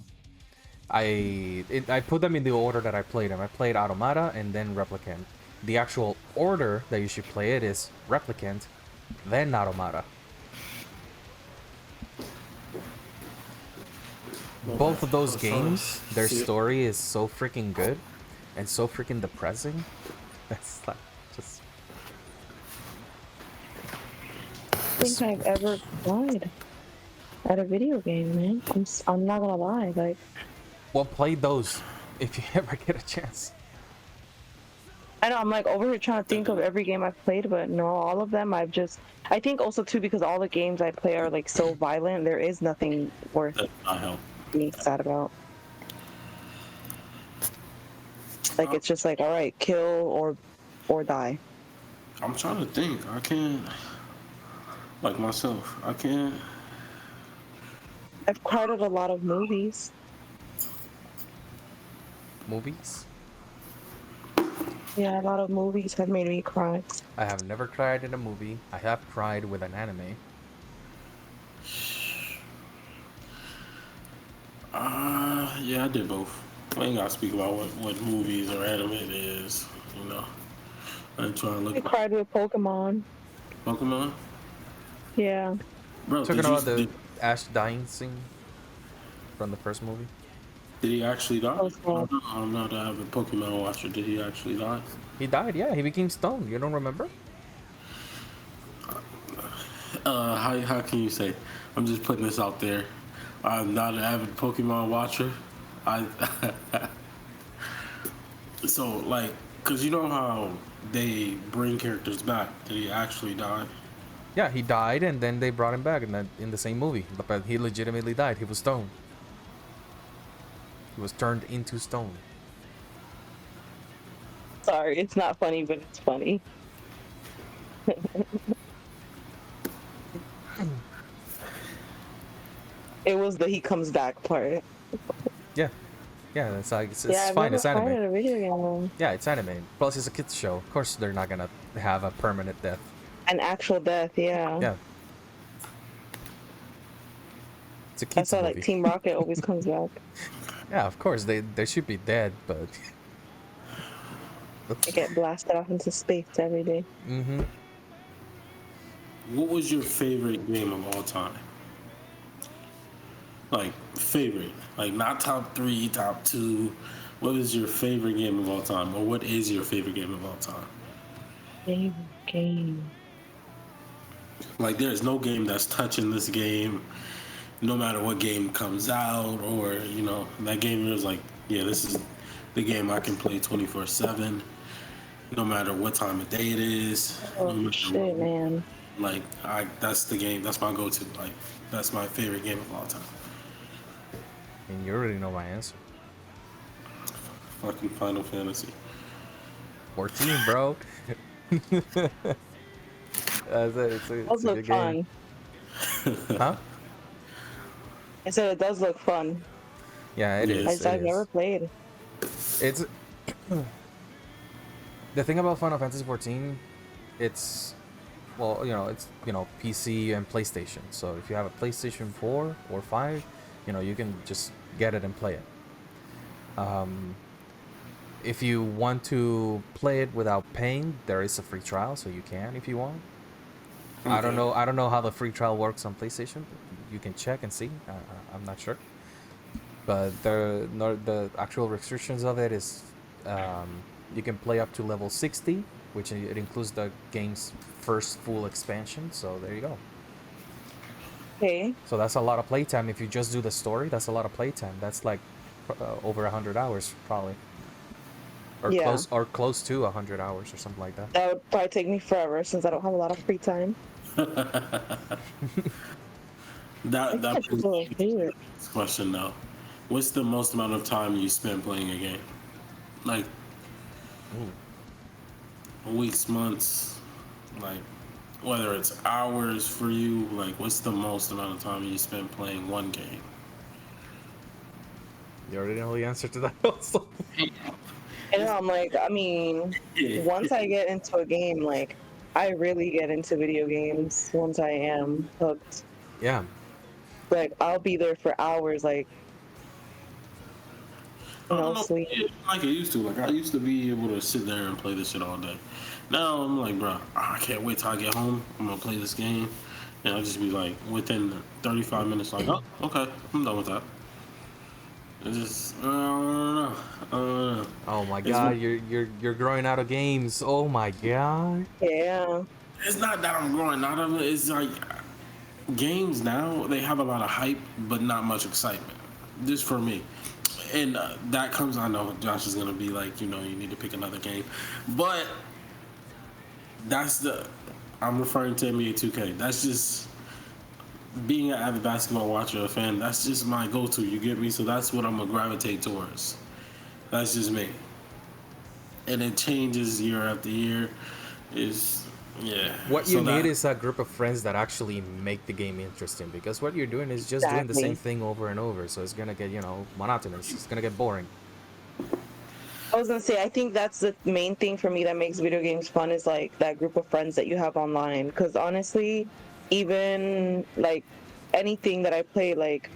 I put them in the order that I played them. I played Automata and then Replicant. The actual order that you should play it is Replicant, then Automata. Both of those games, their story is so freaking good and so freaking depressing. That's like just. I think I've ever cried at a video game, man. I'm not gonna lie, like. Well, play those if you ever get a chance. I know I'm like over here trying to think of every game I've played, but no, all of them I think also too because all the games I play are like so violent. There is nothing worth being sad about. Like it's just like, all right, kill or die. I'm trying to think. I can't. Like myself, I can't. I've cried at a lot of movies. Movies? Yeah, a lot of movies have made me cry. I have never cried in a movie. I have cried with an anime. Yeah, I did both. I ain't gotta speak about what movies or anime it is, you know. I ain't trying to look. I cried with Pokemon. Pokemon? Yeah. Bro, Talking about the Ash dying scene from the first movie. Did he actually die? Oh, I'm not an avid Pokemon watcher. Did he actually die? He died, yeah. He became stoned. You don't remember? how can you say? I'm just putting this out there. I'm not an avid Pokemon watcher. I so like, cause you know how they bring characters back. Did he actually die? Yeah, he died, and then they brought him back in the same movie. But he legitimately died. He was stone. He was turned into stone. Sorry, it's not funny, but it's funny. It was the he comes back part. Yeah, yeah, that's like it's Yeah, I've fine. never It's anime. played a video game. Yeah, it's anime. Plus, it's a kids show. Of course, they're not gonna have a permanent death. An actual death, yeah. Yeah, it's a That's kids why movie. like Team Rocket always comes back. Yeah, of course they should be dead, but They get blasted off into space every day. mm-hmm. What was your favorite game of all time? Like favorite, like not top three, top two. What is your favorite game of all time, or what is your favorite game of all time? Favorite game. Like there's no game that's touching this game, no matter what game comes out, or that game is like, yeah, this is the game I can play 24/7, no matter what time of day it is. No Oh matter shit, man. Like that's the game. That's my go-to. Like that's my favorite game of all time. And you already know my answer. Fucking Final Fantasy. 14, bro. It's a Those look good game. fun. Huh? I said it does look fun. Yeah, it Yes. is. I've never played. It's the thing about Final Fantasy 14. It's it's PC and PlayStation. So if you have a PlayStation 4 or 5, you can just get it and play it. If you want to play it without paying, there is a free trial, so you can if you want. I don't know. I don't know how the free trial works on PlayStation. You can check and see. I'm not sure. But the actual restrictions of it is you can play up to level 60, which it includes the game's first full expansion. So there you go. Okay. So that's a lot of playtime. If you just do the story, that's a lot of playtime. That's like over 100 hours probably, or Yeah. close to 100 hours or something like that. That would probably take me forever since I don't have a lot of free time. That That's a little weird. question though. What's the most amount of time you spend playing a game? Like weeks, months, like whether it's hours for you, like what's the most amount of time you spend playing one game? You already know the answer to that also. And I'm like, I mean, once I get into a game, like, I really get into video games once I am hooked. Yeah. Like, I'll be there for hours, like, I don't no know, sleep. like I used to. Like I used to be able to sit there and play this shit all day. Now I'm like, bro, I can't wait till I get home. I'm gonna play this game, and I'll just be like, within 35 minutes, like, oh, okay, I'm done with that. It's just, I don't know. Oh my It's god, you're growing out of games. Oh my god. Yeah. It's not that I'm growing out of it. It's like games now, they have a lot of hype, but not much excitement. Just for me. And that comes, I know Josh is going to be like, you need to pick another game. But I'm referring to NBA 2K. That's just, being an avid basketball watcher, a fan, that's just my go-to, you get me? So that's what I'm going to gravitate towards. That's just me. And it changes year after year. Yeah. What So you need is a group of friends that actually make the game interesting, because what you're doing is just doing the same Exactly. thing over and over, so it's gonna get monotonous. It's gonna get boring. I was gonna say, I think that's the main thing for me that makes video games fun is like that group of friends that you have online. Because honestly, even like anything that I play, like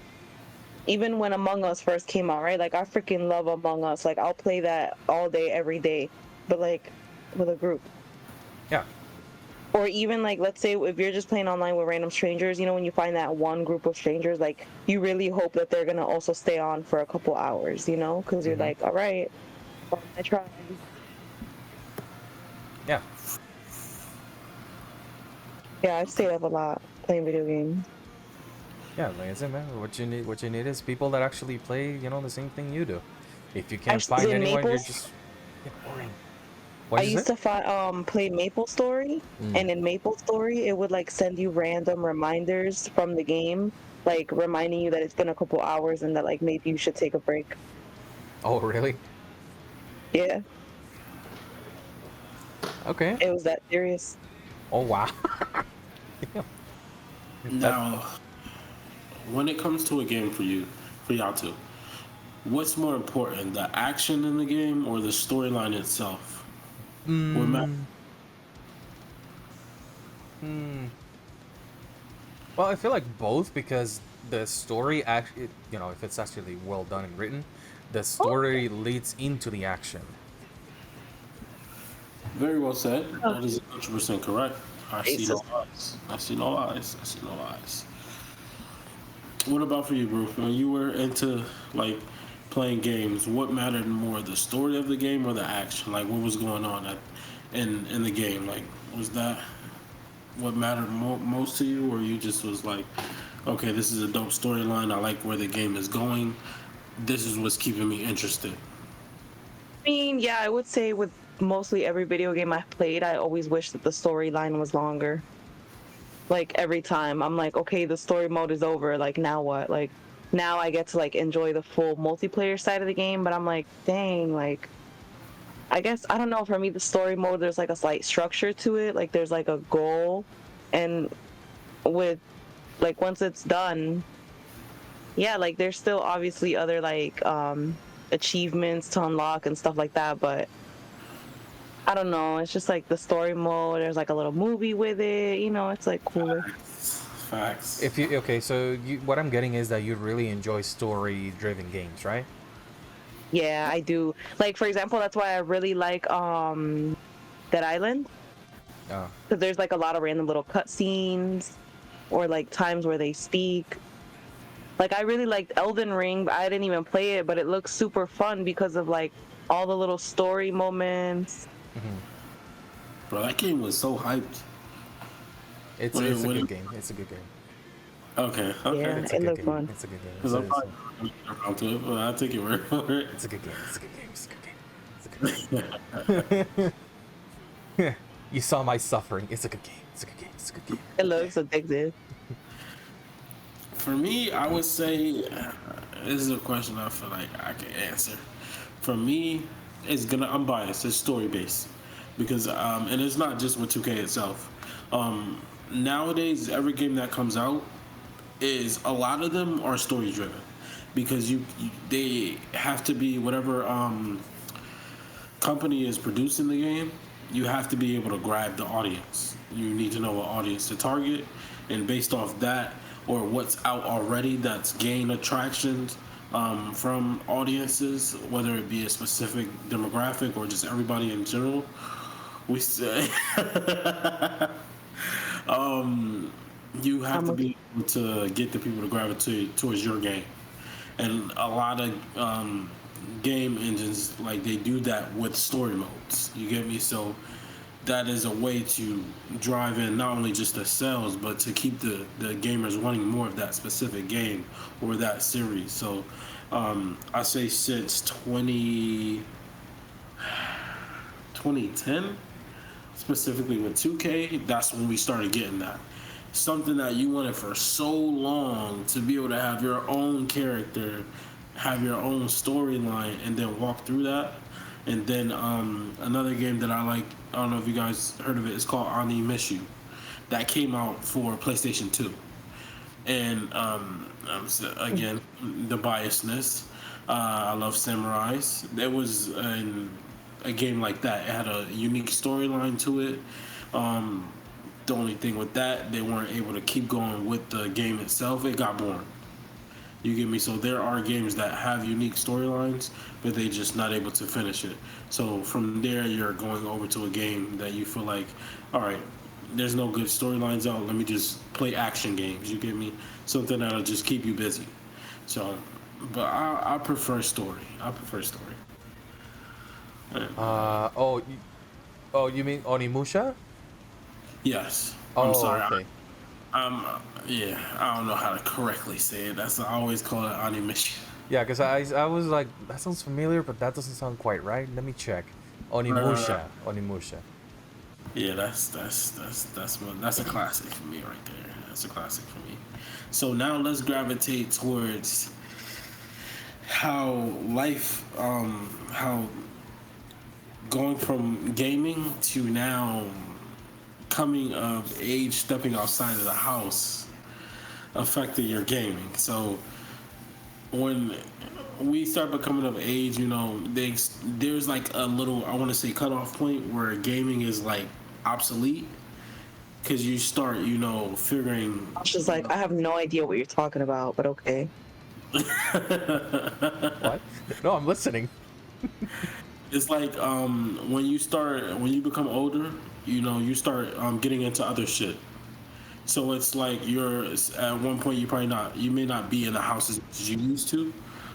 even when Among Us first came out, right? Like I freaking love Among Us. Like I'll play that all day, every day, but like with a group. Yeah. Or even like, let's say if you're just playing online with random strangers, when you find that one group of strangers, like you really hope that they're gonna also stay on for a couple hours, because you're like, all right, well, I tried. Yeah. Yeah, I've stayed up a lot. playing video games. Yeah, like I said, man, what you need is people that actually play, the same thing you do. If you can't Actually, find in anyone, you're Maples, just boring. I What'd you say? used to play Maple Story, Mm. and in Maple Story, it would like send you random reminders from the game, like reminding you that it's been a couple hours and that like maybe you should take a break. Oh, really? Yeah, Okay. it was that serious. Oh, wow. That, Now, when it comes to a game for y'all two, what's more important, the action in the game or the storyline itself? What matters? mm, hmm. Well, I feel like both because the story actually, if it's actually well done and written, the story leads into the action. Very well said. That is 100% correct. I see no Jesus. lies. I see no lies. I see no lies. What about for you, bro? When you were into like playing games, what mattered more, the story of the game or the action? Like what was going on in the game? Like was that what mattered most to you, or you just was like, okay, this is a dope storyline. I like where the game is going. This is what's keeping me interested. I mean, yeah, I would say with mostly every video game I've played, I always wish that the storyline was longer. Like every time, I'm like, okay, the story mode is over. Like now what? Like now I get to like enjoy the full multiplayer side of the game, but I'm like, dang, like I guess I don't know. For me, the story mode, there's like a slight structure to it. Like there's like a goal, and with like once it's done, yeah, like there's still obviously other like achievements to unlock and stuff like that, but I don't know. It's just like the story mode. There's like a little movie with it. It's like cooler. Facts. If you okay, so what I'm getting is that you really enjoy story-driven games, right? Yeah, I do. Like for example, that's why I really like Dead Island, Oh, because there's like a lot of random little cutscenes or like times where they speak. Like I really liked Elden Ring, but I didn't even play it, but it looks super fun because of like all the little story moments. hmm. Bro, that game was so hyped. It's When it, it's a when good it, game. It's a good game. okay, okay. Yeah, It's a it good looked game. fun. It's a good game. Because I'm probably gonna get around to it, but I'll take it word for it. It's a good game. It's a good game. It's a good game. It's a good game. You saw my suffering. It's a good game. It's a good game. It's a good game. It looks addictive. For me, I would say this is a question I feel like I can answer. For me, I'm biased. It's story based because and it's not just with 2K itself. Nowadays, every game that comes out is a lot of them are story driven because they have to be whatever company is producing the game. You have to be able to grab the audience. You need to know what audience to target, and based off that or what's out already that's gained attractions from audiences, whether it be a specific demographic or just everybody in general. We say you have to be able to get the people to gravitate towards your game, and a lot of game engines like they do that with story modes. You get me? So that is a way to drive in not only just the sales but to keep the gamers wanting more of that specific game or that series. So I say since 2010, specifically with 2K, that's when we started getting that. Something that you wanted for so long, to be able to have your own character, have your own storyline, and then walk through that. And then another game that I like, I don't know if you guys heard of it, it's called Ani Mishu. That came out for PlayStation 2. And again, the biasness. I love samurais. There was a game like that. It had a unique storyline to it. The only thing with that, they weren't able to keep going with the game itself. It got boring. You get me? So there are games that have unique storylines, but they just not able to finish it. So from there, you're going over to a game that you feel like, all right, there's no good storylines out. Let me just play action games. You get me? Something that'll just keep you busy. So, but I prefer story. I prefer story. Oh, oh, you mean Onimusha? Yes. I'm Oh, sorry. okay. Yeah, I don't know how to correctly say it. I always call it animation. Yeah, because I was like, that sounds familiar, but that doesn't sound quite right. Let me check. Uh, Onimusha. yeah, that's a classic for me right there. That's a classic for me. So now let's gravitate towards how how going from gaming to now coming of age, stepping outside of the house affected your gaming. So when we start becoming of age, there's like a little, I want to say, cutoff point where gaming is like obsolete because you start, figuring. I was just like, I have no idea what you're talking about, but okay. What? No, I'm listening. It's like when you become older, you start getting into other shit. So it's like you're at one point you may not be in the house as much as you used to,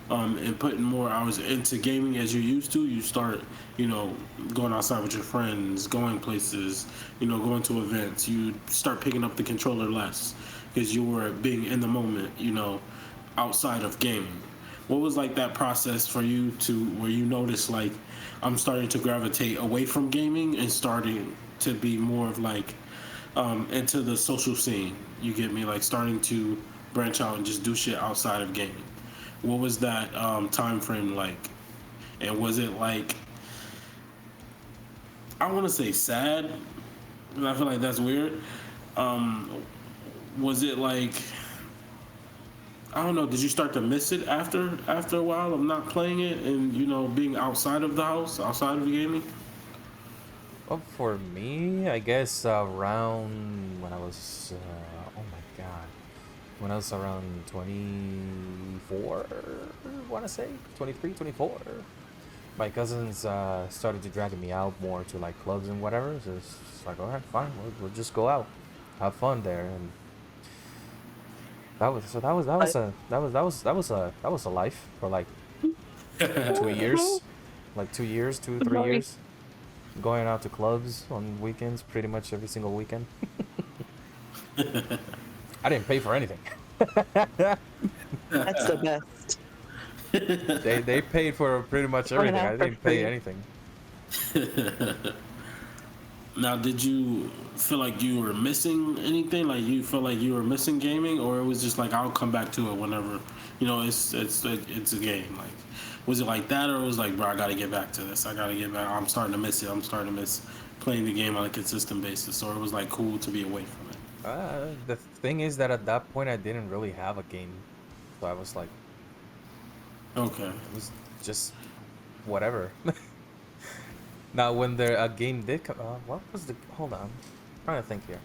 and putting more hours into gaming as you used to. You start, going outside with your friends, going places, going to events. You start picking up the controller less because you were being in the moment, outside of gaming. What was like that process for you to where you noticed like I'm starting to gravitate away from gaming and starting to be more of like into the social scene. You get me? Like starting to branch out and just do shit outside of gaming. What was that time frame like? And was it like I want to say sad, and I feel like that's weird. Was it like I don't know? Did you start to miss it after a while of not playing it and being outside of the house, outside of gaming? Well, for me, I guess around when I was, oh my god, when I was around 24, I want to say 23, 24. My cousins started to drag me out more to like clubs and whatever. So it's like, all right, fine, we'll just go out, have fun there, and that was a life for like 2 years, like 2 years, 3 years, going out to clubs on weekends, pretty much every single weekend. I didn't pay for anything. That's the best. They paid for pretty much everything. I didn't pay anything. Now, did you feel like you were missing anything? Like you felt like you were missing gaming, or it was just like I'll come back to it whenever, it's a game. Like, was it like that, or it was like, bro, I gotta get back to this. I gotta get back. I'm starting to miss it. I'm starting to miss playing the game on a consistent basis. Or it was like cool to be away from it. The thing is that at that point I didn't really have a game, so I was like, Okay. it was just whatever. Now, when a game did come, what was the? Hold on, I'm trying to think here.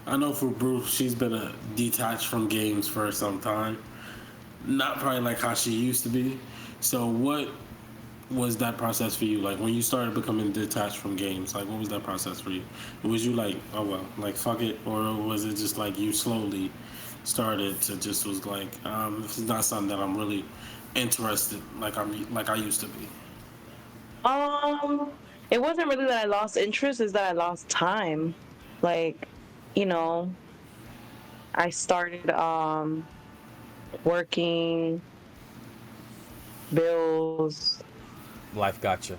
I know for Bruce, she's been detached from games for some time. Not probably like how she used to be. So what was that process for you? Like when you started becoming detached from games, like what was that process for you? Was you like, oh well, like fuck it, or was it just like you slowly started to just was like, this is not something that I'm really interested like I used to be. Um, it wasn't really that I lost interest, it's that I lost time. Like, you know, I started working, bills, Life got you.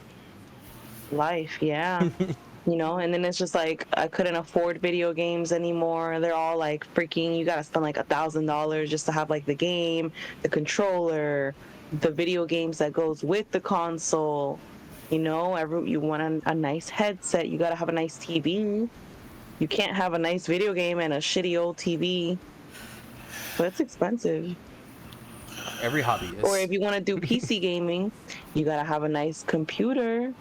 life, yeah. And then it's just like I couldn't afford video games anymore. They're all like freaking, you gotta spend like $1,000 just to have like the game, the controller, the video games that goes with the console. You want a nice headset, you gotta have a nice TV. You can't have a nice video game and a shitty old TV. So it's expensive. Every hobby Or is. if you want to do PC gaming, you gotta have a nice computer,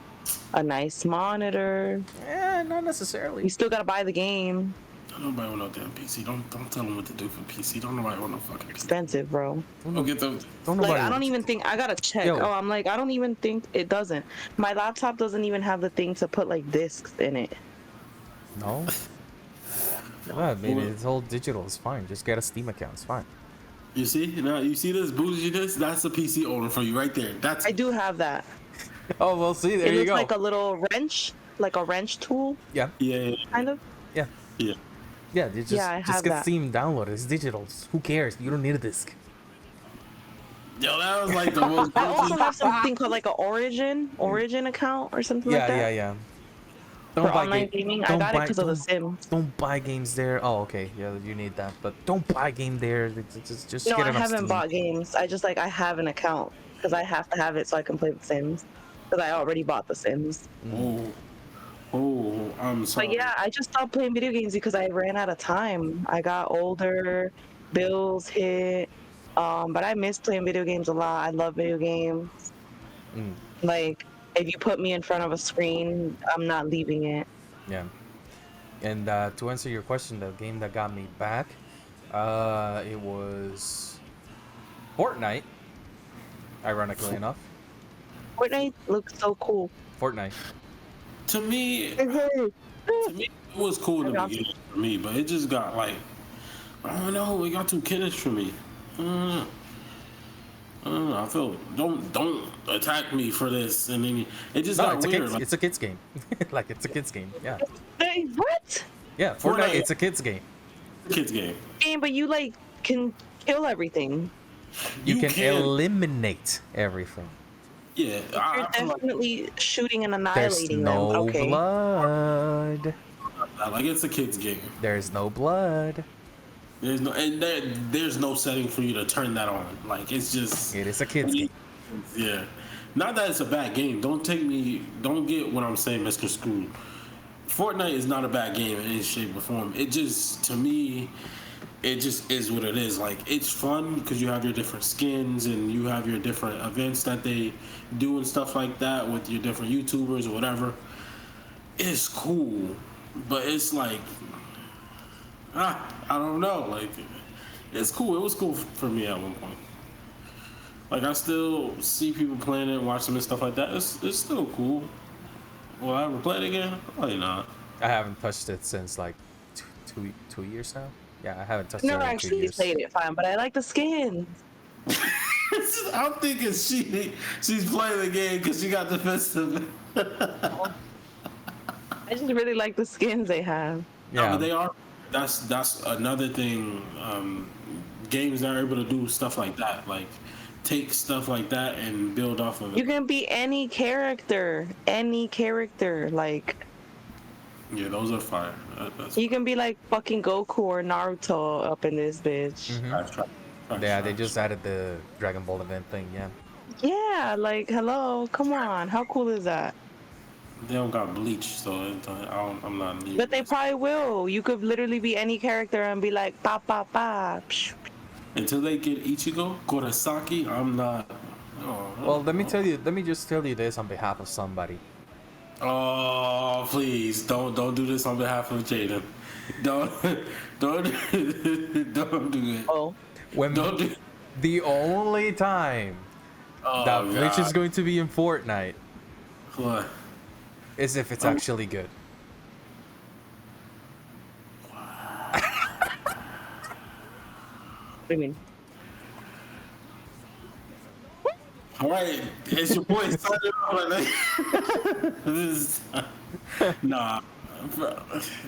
a nice monitor. Not You necessarily. still gotta buy the game. Don't nobody want no damn PC. Don't tell them what to do for PC. Don't nobody want no fucking PC. Expensive, bro. Don't get those. Don't Like, nobody. I don't even think I gotta check. Yo. Oh, I'm like, I don't even think it doesn't. My laptop doesn't even have the thing to put like discs in it. No. Well, I mean, it's all digital. It's fine. Just get a Steam account. It's fine. You see? Now you see this bouginess? That's a PC owner for you right there. That's I do have that. Oh well, see, there It you looks go. like a little wrench, like a wrench tool, Yeah, yeah, kind of. yeah. yeah. Yeah, you Yeah, I just have get that. Steam downloaded. It's digital. Who cares? You don't need a disc. Yo, that was like the most. I also have something called like a Origin account or something like Yeah, yeah, that yeah. for Don't buy online game. gaming. I Don't got it buy. because of The Sims. Don't buy games there. Oh, okay. Yeah, you need that, but don't buy game there. Just No, get I it on haven't Steam. bought games. I just like I have an account because I have to have it so I can play The Sims because I already bought The Sims. Oh, oh, I'm But sorry. yeah, I just stopped playing video games because I ran out of time. I got older, bills hit. But I miss playing video games a lot. I love video games. Mm, Like if you put me in front of a screen, I'm not leaving it. yeah. And to answer your question, the game that got me back, it was Fortnite. Ironically enough, Fortnite looks so cool. Fortnite. To me, it was cool in the beginning for me, but it just got like, I don't know, it got too kiddish for me. I don't know. I don't know. I feel don't attack me for this, and then it just No, got weird. Like it's a kids game. Like it's a kids game. Yeah. Hey, what? Yeah, Fortnite. Fortnite, It's a kids game. kids game. Game, but you like can kill everything. You You can can. eliminate everything. Yeah, You're I feel like definitely shooting and There's annihilating no them. Okay. blood. like it's a kids game. There's no blood. There's no setting for you to turn that on. Like it's just It is a kids game. yeah. Not that it's a bad game. Don't get what I'm saying, Mr. Screw. Fortnite is not a bad game in any shape or form. It just, to me, it just is what it is. Like it's fun because you have your different skins and you have your different events that they do and stuff like that with your different YouTubers or whatever. It's cool, but it's like I don't know. Like it's cool. It was cool for me at one point. Like I still see people playing it, watch them and stuff like that. It's still cool. Will I ever play it again? Probably not. I haven't touched it since like 2 years now. Yeah, I haven't touched it Never in 2 actually years. played it fine, but I like the skins. I'm thinking she's playing the game because she got defensive. I just really like the skins they have. No, Yeah, but they are. That's another thing. Games that are able to do stuff like that, like take stuff like that and build off of You it. can be any character. Like Yeah, those are fire. That's you can be like fucking Goku or Naruto up in this bitch. trash, trash, trash, yeah. They trash. just added the Dragon Ball event thing. Yeah. Yeah, like hello, come on, how cool is that? They don't got bleach, so I'm not. Needing But they this. probably will. You could literally be any character and be like pa pa pa. Psh. Until they get Ichigo, Kurosaki, I'm not. Well, let me just tell you this on behalf of somebody. Oh, please don't do this on behalf of Jaden. Don't don't do it. Oh, When Don't do. the only time Oh that Bleach is God. going to be in Fortnite What? is if it's actually good. what do you mean? All right, it's your boy. Sign it off, like, this is, nah.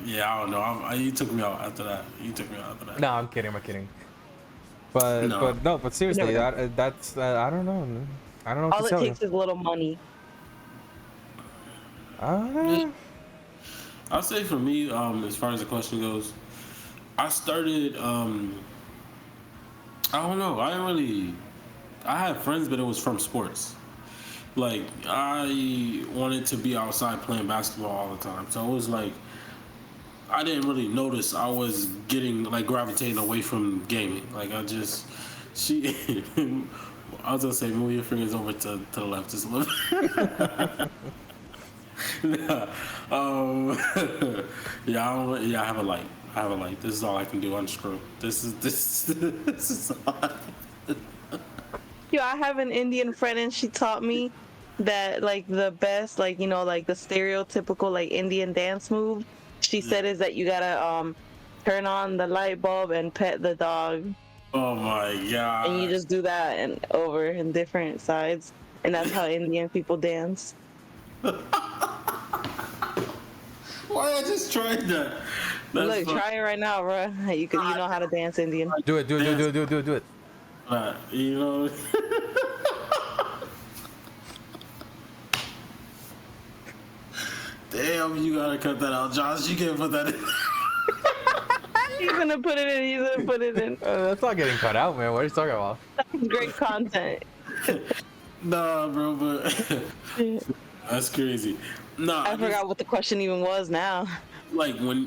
Yeah, I don't know. You took me out after that. No, I'm kidding. I'm kidding. But No. but seriously, No. that's I don't know. I don't know what All to it tell you. takes is a little money. I'll say for me, as far as the question goes, I started. I don't know. I had friends, but it was from sports. Like I wanted to be outside playing basketball all the time, so it was like I didn't really notice I was getting like gravitating away from gaming. Like I just she. I was gonna say move your fingers over to the left just a little. Nah, yeah, I have a light. This is all I can do. Unscrew. This is all Yo, I have an Indian friend and she taught me that like the best, like like the stereotypical like Indian dance move. She said is that you gotta turn on the light bulb and pet the dog, Oh my god. and you just do that and over in different sides, and that's how Indian people dance. Why I just tried that? Look, fun. try it right now, bro. You know how to dance Indian. Do it, do it, do it, do it, do it, do it, do it. You know. Damn, you gotta cut that out, Josh. You can't put that in. He's gonna put it in. He's gonna put it in. That's not getting cut out, man. What are you talking about? Great content. Nah, bro, but that's crazy. Nah, I forgot what the question even was now. like when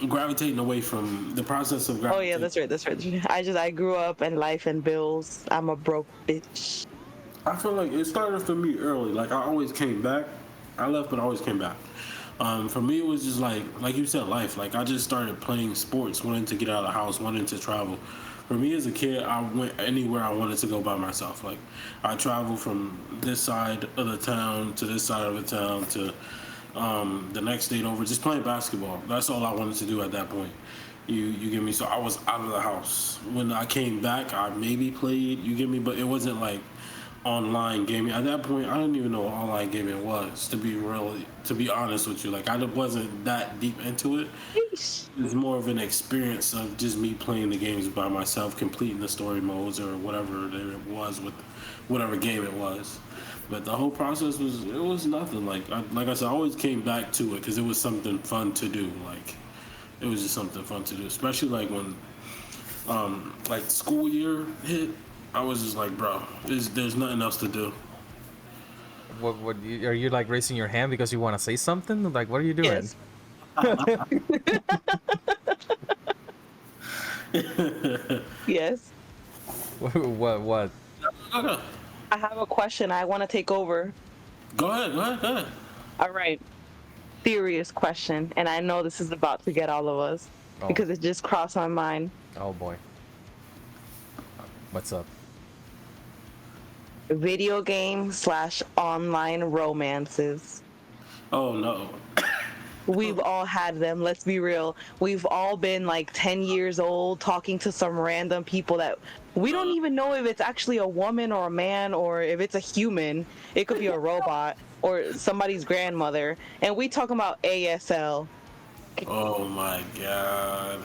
gravitating away from the process of Oh gravitating. yeah, that's right. That's right. I grew up in life and bills. I'm a broke bitch. I feel like it started for me early. Like I always came back. I left, but I always came back. For me, it was just like you said, life. Like I just started playing sports, wanting to get out of the house, wanting to travel. For me as a kid, I went anywhere I wanted to go by myself. Like I traveled from this side of the town to this side of the town to the next state over, just playing basketball. That's all I wanted to do at that point. You get me? So I was out of the house. When I came back, I maybe played. You get me? But it wasn't like online gaming. At that point, I didn't even know what online gaming was. To be honest with you, like I wasn't that deep into it. It's more of an experience of just me playing the games by myself, completing the story modes or whatever it was with whatever game it was. But the whole process was nothing. Like I said, I always came back to it because it was something fun to do. Like it was just something fun to do, especially like when like school year hit. I was just like, bro, there's nothing else to do. What are you like raising your hand because you want to say something? Like, what are you doing? Yes. Yes. What? Okay. I have a question. I want to take over. Go ahead. All right. Serious question, and I know this is about to get all of us because it just crossed my mind. Oh boy. What's up? Video game / online romances. Oh no. We've all had them. Let's be real. We've all been like 10 years old talking to some random people that we don't even know if it's actually a woman or a man or if it's a human. It could be a robot or somebody's grandmother. And we talking about ASL. Oh my god.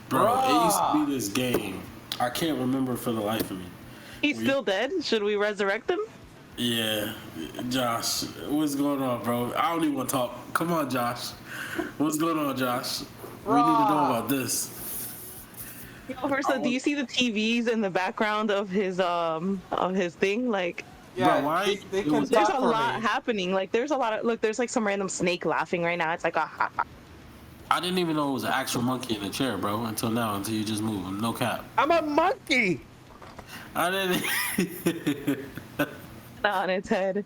Bro, it used to be this game. I can't remember for the life of me. He's still dead? Should we resurrect him? Yeah. Josh, what's going on, bro? I don't even want to talk. Come on, Josh. What's going on, Josh? We need to know about this. First, do you see the TVs in the background of his thing? Like, Yeah, Bro, why? they can there's talk a for lot me. happening. Like, there's a lot of there's like some random snake laughing right now. It's like I didn't even know it was an actual monkey in the chair, bro, until you just moved. No cap. I'm a monkey. I didn't. on its head.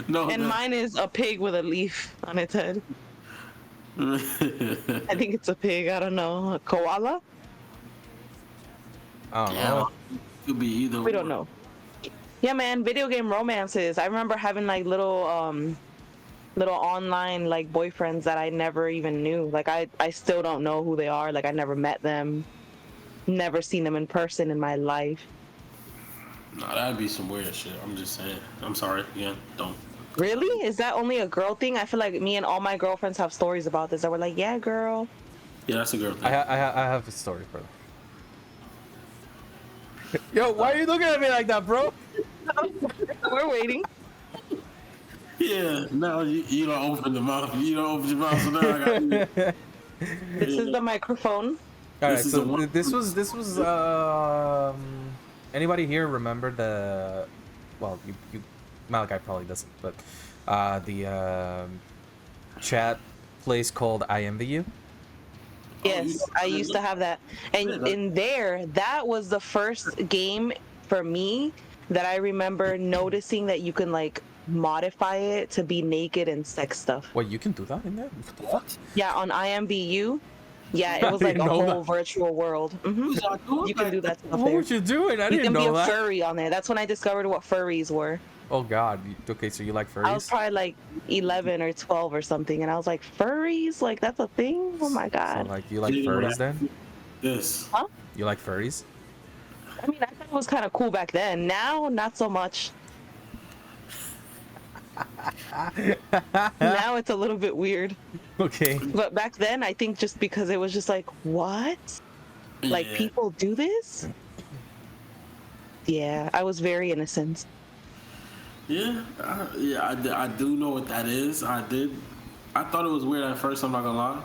No. And mine is a pig with a leaf on its head. I think it's a pig. I don't know. A koala? I don't Yeah, know. could be either. We don't know. Yeah, man. Video game romances. I remember having like little online like boyfriends that I never even knew. Like I still don't know who they are. Like I never met them. Never seen them in person in my life. Nah, that'd be some weird shit. I'm just saying. I'm sorry. Yeah, don't. Really? Is that only a girl thing? I feel like me and all my girlfriends have stories about this. That were like, yeah, girl. Yeah, that's a girl thing. I have a story for them. Yo, why are you looking at me like that, bro? We're waiting. Yeah, no, you don't open the mouth. You don't open your mouth, so now I got you. This is the microphone. All right, This is so a one- this was anybody here remember the? Well, you Malachi probably doesn't, but the chat place called I Envy You. Yes, I used to have that. And in there, that was the first game for me that I remember noticing that you can like modify it to be naked and sex stuff. Wait, you can do that in there? What the fuck? Yeah, on IMBU. Yeah, I it was like a didn't know whole that. virtual world. You can do that stuff What there. were you doing? I You didn't can be know a that. furry on there. That's when I discovered what furries were. Oh God. Okay, so you like I was furries? probably like 11 or 12 or something, and I was like, furries? Like, that's a thing? Oh my So God. like you like You know furries that. then? This. Huh? You like furries? I mean, I thought it was kind of cool back then. Now, not so much. Now it's a little bit weird. Okay. But back then, I think just because it was just like, what? Like, Yeah. people do this? Yeah, I was very innocent. Yeah, I do know what that is. I did. I thought it was weird at first. I'm not gonna lie.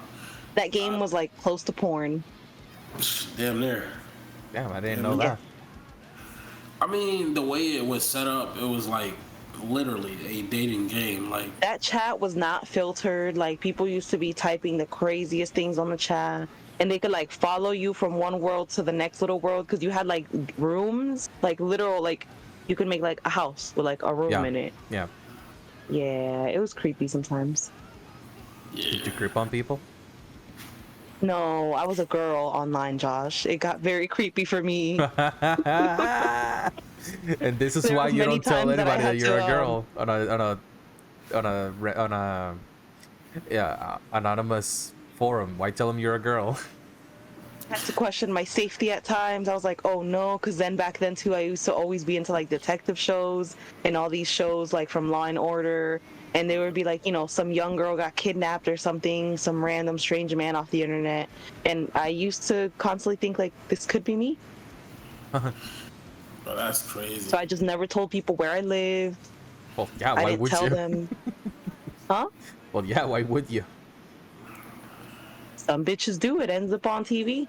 That game was like close to porn. Damn near. Damn, I didn't Yeah, know man. that. I mean, the way it was set up, it was like literally a dating game. Like, That chat was not filtered. Like, people used to be typing the craziest things on the chat. And they could like follow you from one world to the next little world because you had like rooms, like literal, like you could make like a house with like a room Yeah. in it. Yeah. Yeah, it was creepy sometimes. Did you creep on people? No, I was a girl online, Josh. It got very creepy for me. And this is There why was you many don't tell times that I anybody that had you're to, a girl on a anonymous forum. Why tell them you're a girl? I had to question my safety at times. I was like, oh no, because then back then too, I used to always be into like detective shows and all these shows like from Law and Order. And they would be like, you know, some young girl got kidnapped or something, some random strange man off the internet. And I used to constantly think like, this could be me. oh, that's crazy. So I just never told people where I lived. Well, yeah. I Why didn't would tell you? them. Huh? Well, yeah. Why would you? Some bitches do. It ends up on TV.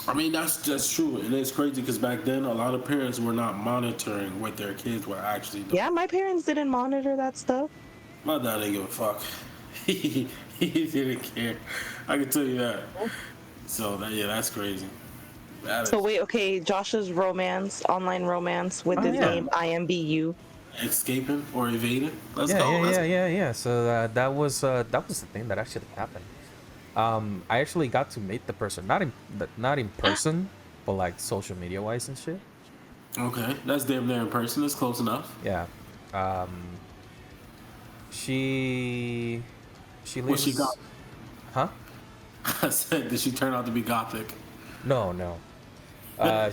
I mean, that's true, and it's crazy because back then a lot of parents were not monitoring what their kids were actually doing. Yeah, my parents didn't monitor that stuff. My dad didn't give a fuck. he didn't care. I can tell you that. So that's crazy. So wait, okay, Josh's romance, online romance with this yeah. game, IMBU. Escaping or evading. Let's Yeah, go. yeah. So that was the thing that actually happened. I actually got to meet the person, not in person, but like social media wise and shit. Okay, that's damn near in person. That's close enough. Yeah. She lives. Was she got? Huh? I said, did she turn out to be gothic? No.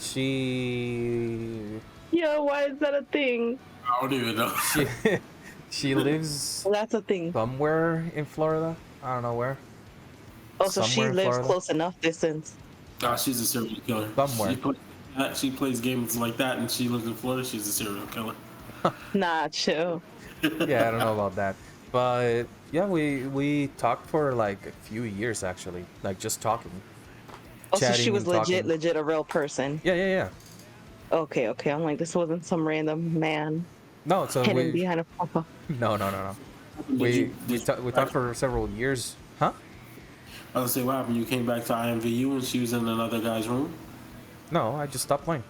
She Yeah, why is that a thing? I don't even know. she she lives That's a thing. somewhere in Florida. I don't know where. Oh, so she somewhere in lives Florida. close enough distance. She's a serial killer. Somewhere. She plays games like that, and she lives in Florida. She's a serial killer. Nah, chill. Yeah, I don't know about that, but yeah, we talked for like a few years actually, like just talking. Oh, so she Chatting was and talking. legit a real person. Yeah. Okay. I'm like, this wasn't some random man No, so hidden we behind a papa. no. We talked for several years, huh? I was gonna say, what happened? You came back to IMVU and she was in another guy's room? No, I just stopped playing.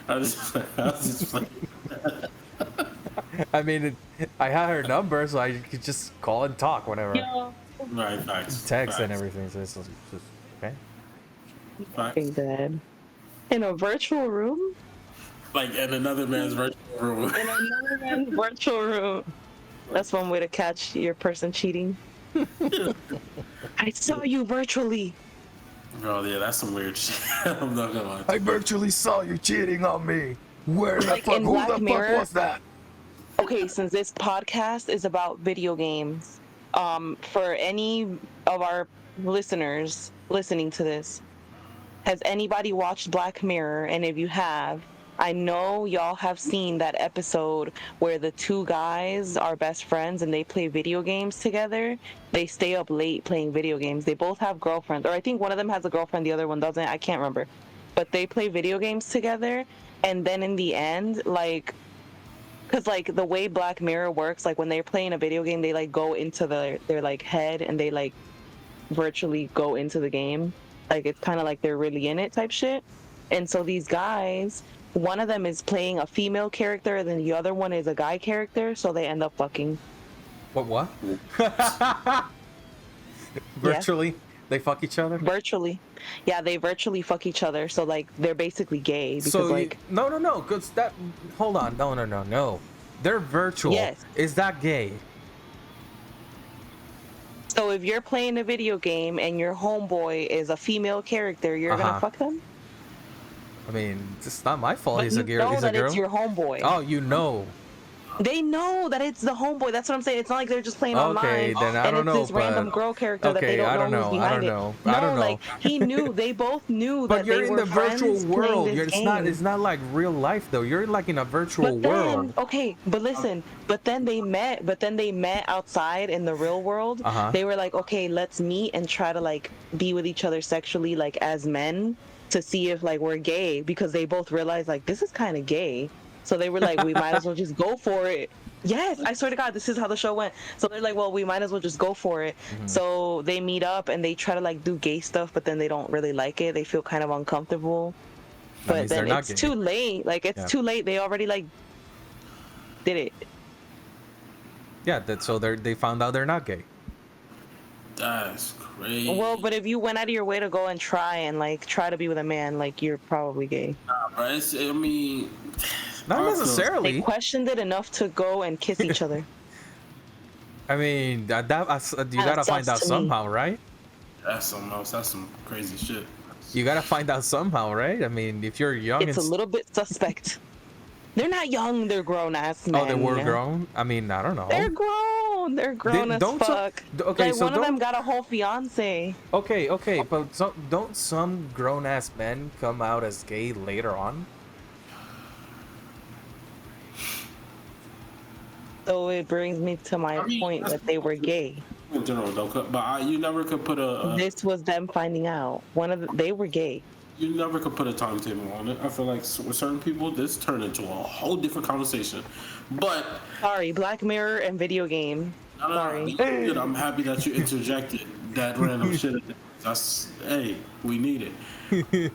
I was just like, I mean, I had her number, so I could just call and talk whenever. right, facts. Text and facts, everything. So it's just okay. facts. Fucking dead. In a virtual room? Like in another man's virtual room. In another man's virtual room. That's one way to catch your person cheating. I saw you virtually. Bro, yeah, that's some weird shit. I'm not gonna lie. I virtually saw you cheating on me. Where the Like in Black Mirror? was that? Okay, since this podcast is about video games, for any of our listeners listening to this, has anybody watched Black Mirror? And if you have, I know y'all have seen that episode where the two guys are best friends and they play video games together. They stay up late playing video games. They both have girlfriends, or I think one of them has a girlfriend, the other one doesn't. I can't remember. But they play video games together, and then in the end, like, because like the way Black Mirror works, like when they're playing a video game, they like go into their like head and they like virtually go into the game. Like it's kind of like they're really in it type shit. And so these guys, one of them is playing a female character, and then the other one is a guy character, so they end up fucking. What? Virtually, they fuck each other. Virtually. Yeah, they virtually fuck each other, so like they're basically gay because So like no, because that. Hold on, no. They're virtual. Yes. Is that gay? so if you're playing a video game and your homeboy is a female character, you're gonna fuck them? I mean, it's not my fault. But He's a you girl. know He's a that girl. it's your homeboy. Oh, you know. They know that it's the homeboy. That's what I'm saying. It's not like they're just playing Okay, online then I and don't it's know, this but random girl character that they okay, don't I know don't who's know. I behind don't it. know. I don't No, know. like he knew. They both knew But that you're they in were the virtual friends playing world. this It's not. game. It's not like real life though. You're like in a virtual But then, world. okay, but listen, but then they met. But then they met outside in the real world. Uh huh. They were like, okay, let's meet and try to like be with each other sexually, like as men, to see if like we're gay, because they both realized like this is kind of gay. So they were like, we might as well just go for it. Yes, I swear to God, this is how the show went. So they're like, well, we might as well just go for it. Hmm. So they meet up and they try to like do gay stuff, but then they don't really like it. They feel kind of uncomfortable. That But means they're then not it's gay. too late. Like it's Yeah. too late. They already like did it. Yeah. So they found out they're not gay. That's crazy. Well, but if you went out of your way to go and try to be with a man, like you're probably gay. Bro, I mean, Not I feel- They necessarily. questioned it enough to go and kiss each other. I mean, you Kinda gotta find sus out to me. somehow, right? That's something else. That's some crazy shit. You gotta find out somehow, right? I mean, if you're young, It's a little bit suspect. They're not young. They're grown ass men. oh, they were grown. I mean, I don't know. They're grown. They're grown as don't some- fuck. okay, like so one of them don't- got a whole fiance. Okay, but don't some grown ass men come out as gay later on? So it brings me to my I mean, point that's- that they were gay. In general, though, but you never could put This was them finding out. They were gay. you never could put a timetable on it. I feel like with certain people, this turned into a whole different conversation. But Sorry, Black Mirror and video game. Sorry. good. I'm happy that you interjected that random shit. That's hey, we need it.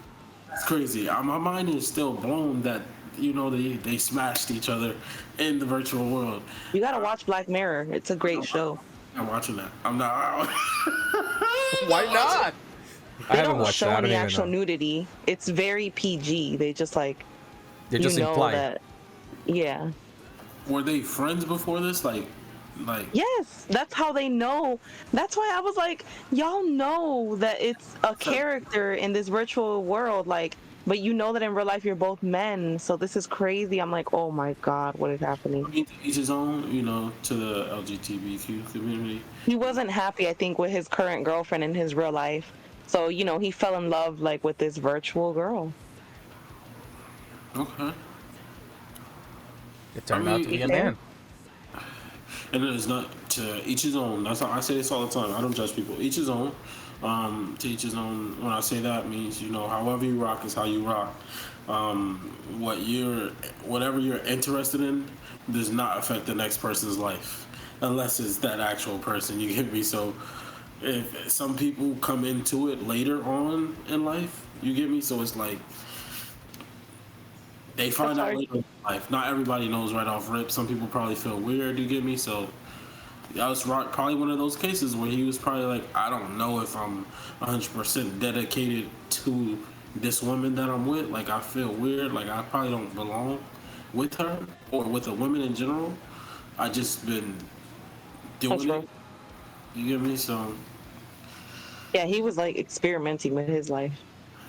It's crazy. My mind is still blown that they smashed each other in the virtual world. You gotta watch Black Mirror. It's a great show. I'm watching that. I'm not. Why not? I They haven't don't watched show that. I don't any even actual know. nudity. It's very PG. They just like They just you know imply. that. Yeah. Were they friends before this? Like. Yes, that's how they know. That's why I was like, y'all know that it's a character in this virtual world, like, but you know that in real life you're both men. So this is crazy. I'm like, oh my God, what is happening? Each his own, to the LGBTQ community. He wasn't happy, I think, with his current girlfriend in his real life. So, he fell in love like with this virtual girl. Okay. It turned I out mean, to be a yeah. man. And it is not to each his own. That's how I say this all the time. I don't judge people. Each his own. To each his own. When I say that means however you rock is how you rock. Whatever you're interested in does not affect the next person's life, unless it's that actual person. You get me? So if some people come into it later on in life, you get me? So it's like they find out later in life. Not everybody knows right off rip. Some people probably feel weird, you get me? So that was probably one of those cases where he was probably like, I don't know if I'm 100% dedicated to this woman that I'm with. Like, I feel weird. Like, I probably don't belong with her or with a woman in general. I just been doing That's right. it. You get me? So Yeah, he was like experimenting with his life.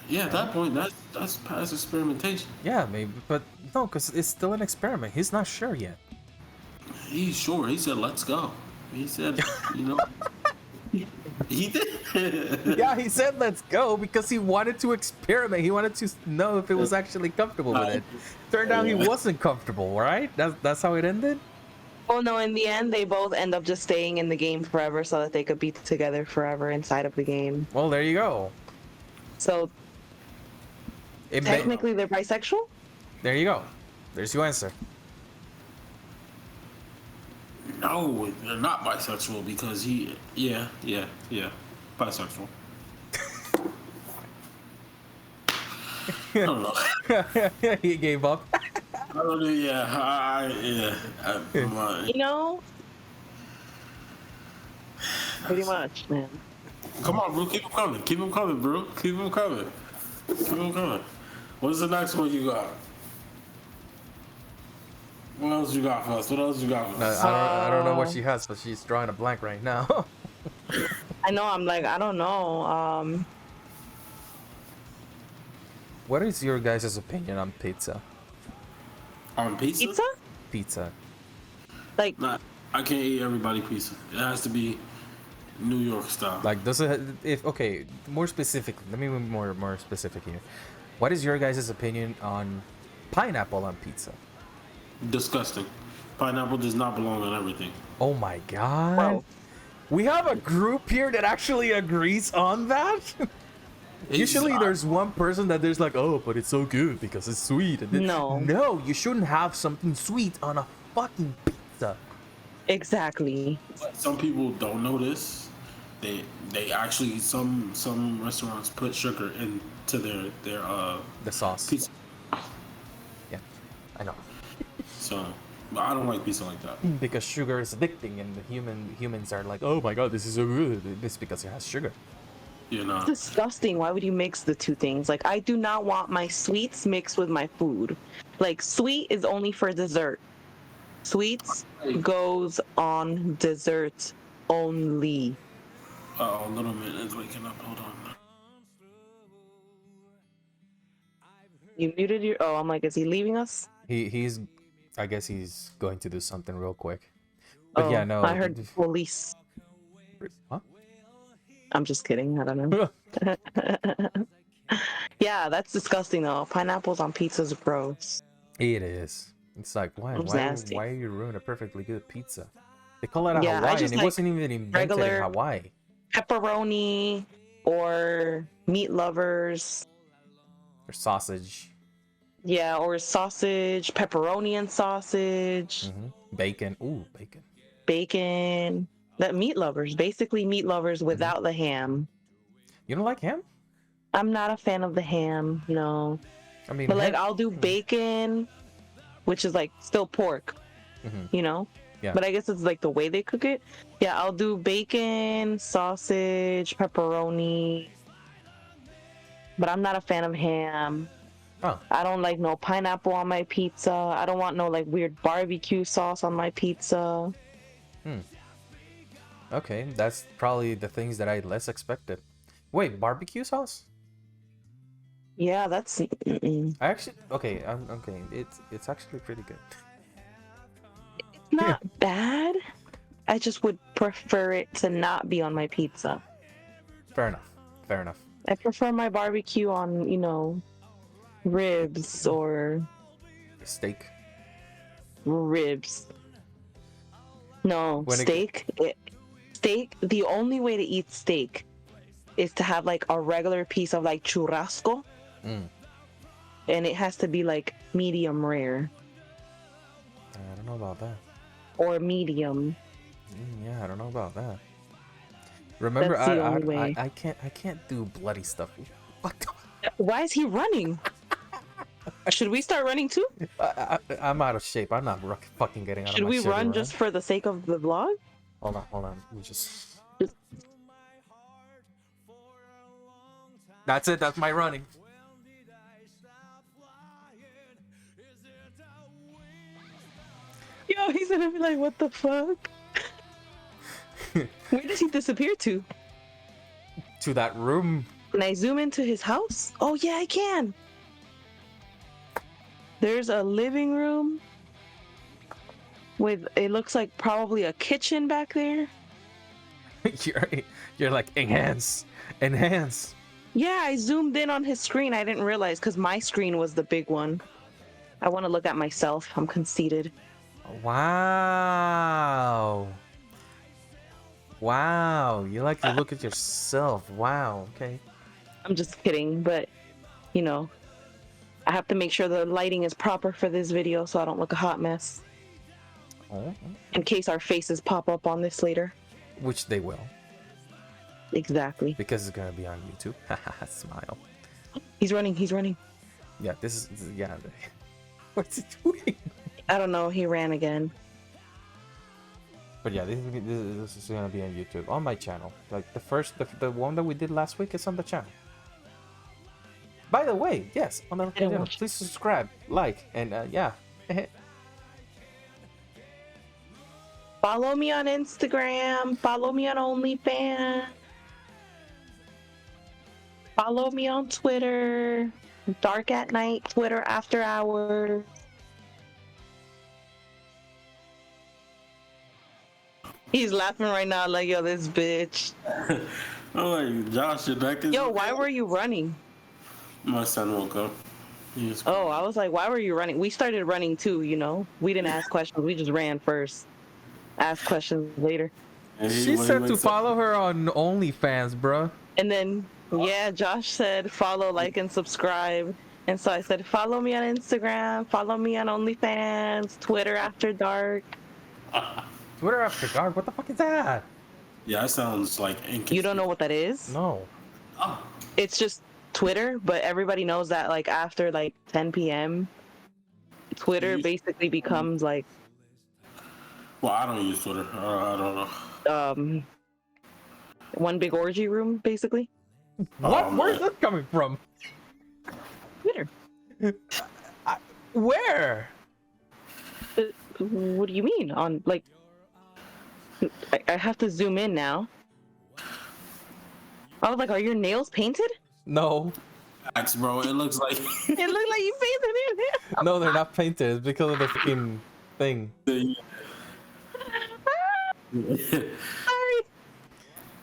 yeah, at that point, that's past experimentation. Yeah, maybe, but no, because it's still an experiment. He's not sure yet. He's sure. He said, "Let's go." He said, he did. Yeah, he said let's go because he wanted to experiment. He wanted to know if it was actually comfortable with it. Turned out he wasn't comfortable, right? That's how it ended? Oh no, in the end they both end up just staying in the game forever so that they could be together forever inside of the game. Well, there you go. So It may- technically they're bisexual? there you go. There's your answer. No, they're not bisexual because yeah, bisexual. I don't know. He gave up. I don't know. Yeah, Pretty much, man. Come on, bro. Keep them coming. Keep them coming, bro. Keep them coming. Keep them coming. What's the next one you got? What else you got for us? What else you got for us? I don't know what she has, but she's drawing a blank right now. I know, I'm like, I don't know. What is your guys' opinion on pizza? On pizza? Pizza? Pizza. Like, Not, I can't eat everybody pizza. It has to be New York style. Like, does it? If okay, more specifically, let me be more specific here. What is your guys' opinion on pineapple on pizza? Disgusting. Pineapple does not belong on everything. Oh my god. bro, We have a group here that actually agrees on that. Usually there's one person that there's like, oh, but it's so good because it's sweet. And No. No, you shouldn't have something sweet on a fucking pizza. exactly. Some people don't know this. They actually some restaurants put sugar into their The sauce. pizza. Yeah, I know. So, but I don't like pizza like that. Because sugar is addicting, and the humans are like, oh my god, this is so good. It's because it has sugar. You know. It's disgusting. Why would you mix the two things? Like, I do not want my sweets mixed with my food. Like, sweet is only for dessert. Sweets goes on dessert only. Oh, Little Man is waking up. Hold on. You muted your. Oh, I'm like, is he leaving us? He's, I guess he's going to do something real quick. But Oh, yeah, no. I heard police. Huh? I'm just kidding. I don't know. Yeah, that's disgusting though. Pineapples on pizza's gross. It is. It's like, It's nasty. why you ruin a perfectly good pizza? They call it a Yeah, I Hawaiian. just It like wasn't even invented regular- in Hawaii. Pepperoni or meat lovers. Or sausage. Yeah, or sausage, pepperoni and sausage, Bacon. Ooh, bacon. bacon. That meat lovers, basically meat lovers without the ham. You don't like ham? I'm not a fan of the ham, no. I mean, But like ham- I'll do bacon, which is like still pork, you know? Yeah. But I guess it's like the way they cook it. Yeah, I'll do bacon, sausage, pepperoni. But I'm not a fan of ham. Oh, I don't like no pineapple on my pizza. I don't want no like weird barbecue sauce on my pizza. okay. That's probably the things that I less expected. Wait, barbecue sauce? Yeah, that's I actually okay. Okay. It's actually pretty good. not bad. I just would prefer it to not be on my pizza. Fair enough. Fair enough. I prefer my barbecue on, you know, ribs or Steak. ribs. No, When it- steak. Steak, the only way to eat steak is to have like a regular piece of like churrasco. And it has to be like medium rare I don't know about that. or medium. Yeah, I don't know about that. Remember, That's the only way. I can't do bloody stuff. What? Why is he running? Should we start running too? I'm out of shape. I'm not fucking getting out Should of my we shit to run just for the sake of the vlog? Hold on. We just. That's it. That's my running. Yo, he's gonna be like, what the fuck? Where does he disappear to? To that room. Can I zoom into his house? Oh yeah, I can. There's a living room with, it looks like probably a kitchen back there. You're like enhance. Yeah, I zoomed in on his screen. I didn't realize because my screen was the big one. I want to look at myself. I'm conceited. Wow. You like to look at yourself. Wow. Okay. I'm just kidding, but you know, I have to make sure the lighting is proper for this video so I don't look a hot mess. Oh. In case our faces pop up on this later. Which they will, Exactly. because it's gonna be on YouTube. Smile. He's running. Yeah. This is yeah. What's he doing? I don't know. He ran again. But yeah, this is gonna be on YouTube on my channel. Like the one that we did last week is on the channel. By the way, yes, on the channel. watch. Please subscribe, like, and yeah. Follow me on Instagram. Follow me on OnlyFans. Follow me on Twitter. Dark at Night, Twitter after hours. He's laughing right now, like, yo, this bitch. I'm like, Josh, your neck is. Yo, why were you running? My son woke up. He was Oh, I was like, why were you running? We started running too, you know? We didn't ask questions. We just ran first. Ask questions later. and She when said to wakes up- follow her on OnlyFans, bruh. And then, yeah, Josh said, follow, like, and subscribe. And so I said, follow me on Instagram, follow me on OnlyFans, Twitter After Dark. Twitter After Dark, what the fuck is that? Yeah, that sounds like inconsistent. You don't know what that is? No. Oh. It's just Twitter, but everybody knows that, like, after, like, 10 p.m., Twitter basically becomes, like, Well, I don't use Twitter. I don't know. one big orgy room, basically. What? man. Where's this coming from? Twitter. Where? What do you mean? On, like, I have to zoom in now. I was like, are your nails painted? No. Facts, bro. It looks like. It looked like you painted it. No, they're not painted. It's because of the fucking thing. Sorry.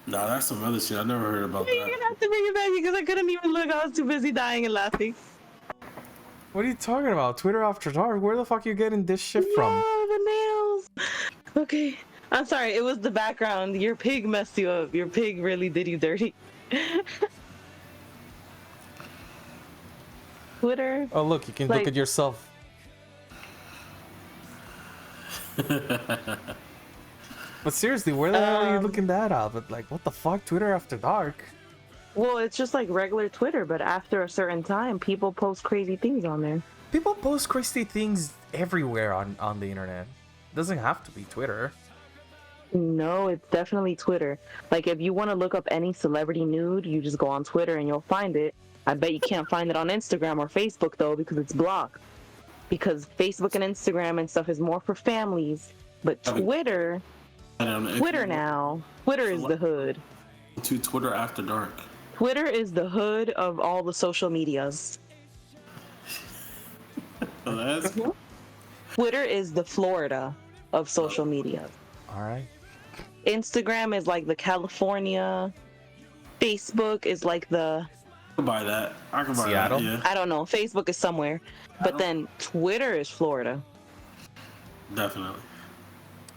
Nah, that's some other shit. I never heard about You're that. gonna have to bring it back because I couldn't even look. I was too busy dying and laughing. What are you talking about? Twitter After Dark? Where the fuck are you getting this shit from? No, the nails. Okay. I'm sorry. It was the background. Your pig messed you up. Your pig really did you dirty. Twitter. Oh, look, you can Like- look at yourself. But seriously, where the hell are you looking that up? But like, what the fuck? Twitter After Dark? Well, it's just like regular Twitter, but after a certain time, people post crazy things on there. People post crazy things everywhere on the internet. It doesn't have to be Twitter. No, it's definitely Twitter. Like, if you want to look up any celebrity nude, you just go on Twitter and you'll find it. I bet you can't find it on Instagram or Facebook, though, because it's blocked. Because Facebook and Instagram and stuff is more for families. But Twitter, now, Twitter is the hood. To Twitter After Dark. Twitter is the hood of all the social medias. Oh, that's Twitter is the Florida of social media. All right. Instagram is like the California. Facebook is like the, I can buy that. I can buy Seattle? that. Yeah, I don't know, Facebook is somewhere. But then Twitter is Florida. definitely.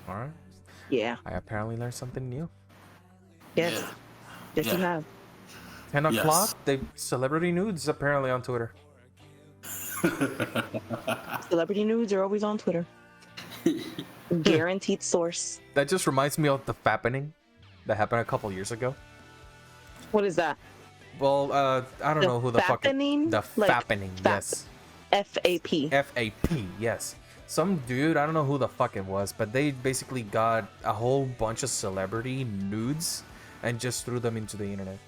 All right. Yeah. I apparently learned something new. Yes. Yeah. Yes, you Yeah. have. 10 Yes. o'clock, they celebrity nudes apparently on Twitter. Celebrity nudes are always on Twitter. Guaranteed source. That just reminds me of the fappening that happened a couple years ago. What is that? Well, I don't The know who the fuck. fappening? The Like, fappening, fap- yes. FAP. FAP, yes. Some dude, I don't know who the fuck it was, but they basically got a whole bunch of celebrity nudes and just threw them into the internet.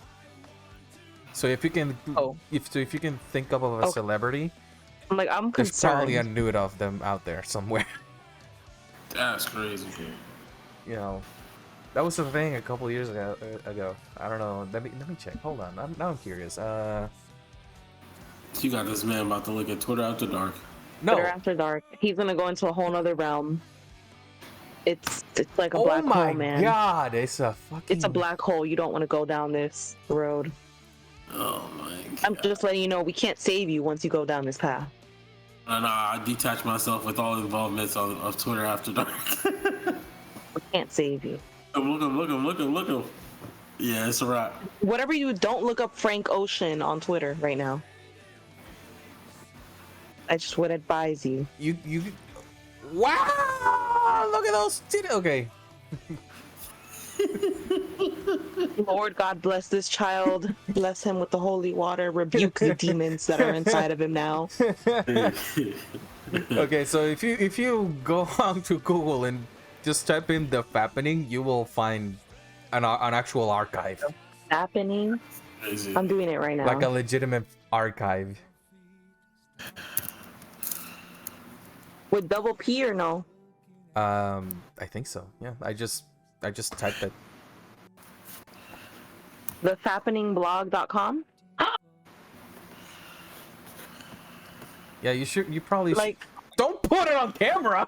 So if you can, Oh. if you can think of a Okay. celebrity, I'm like, I'm there's probably a concerned. nude of them out there somewhere. That's crazy. You know, that was a thing a couple years ago. I don't know. Let me check. Hold on. Now I'm curious. You got this man about to look at Twitter After Dark. No. Twitter After Dark. He's gonna go into a whole nother realm. It's like a Oh black my hole, man. god! It's a fucking. It's a black hole. You don't want to go down this road. Oh my I'm god. just letting you know we can't save you once you go down this path. And I detach myself with all involvements of Twitter After Dark. We can't save you. Look him. Yeah, it's a wrap. Whatever you do, don't look up Frank Ocean on Twitter right now. I just would advise you. You. Wow! Look at those titties. Okay. Lord God bless this child. Bless him with the holy water. Rebuke the demons that are inside of him now. Okay. So if you go on to Google and just type in the fappening, you will find an actual archive, Happening. Crazy. I'm doing it right now. like a legitimate archive. With double P or no? I think so. Yeah. I just typed it. Thefappeningblog.com? Yeah. You should. You probably Like, don't put it on camera.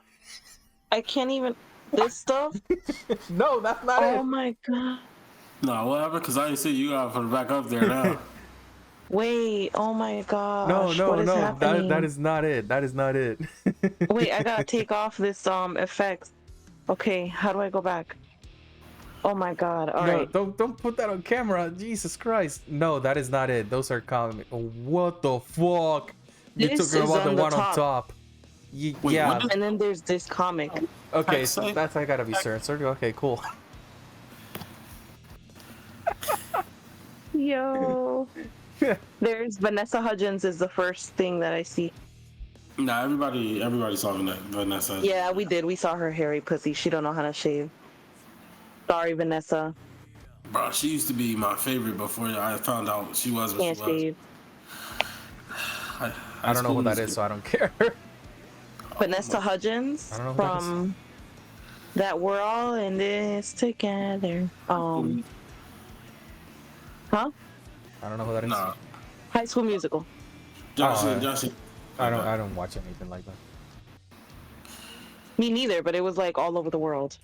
I can't even. This stuff? No, that's not Oh it. my god. No, whatever, because I didn't see you got to put it back up there now. Wait, oh my No, gosh. no, What is no. That happening? is not it. That is not it. Wait, I gotta take off this effects. Okay, how do I go back? Oh my god. All No, right. don't put that on camera. Jesus Christ. No, that is not it. Those are comic. What the fuck? You're This talking is about the on the one on top. top. Wait, Yeah. what And then there's this comic. Okay, say? that's I gotta be censored. Okay, cool. Yo. There's Vanessa Hudgens is the first thing that I see. Nah, everybody saw Vanessa. Yeah, we did. We saw her hairy pussy. She don't know how to shave. Sorry, Vanessa. Bro, she used to be my favorite before I found out she was what Can't she was. shave. I don't know who that is, so I don't care. Vanessa Hudgens I don't know who that is. from that We're All in This Together. Huh? I don't know who that is. Nah, High School Musical. Josh. I don't watch anything like that. Me neither, but it was like all over the world.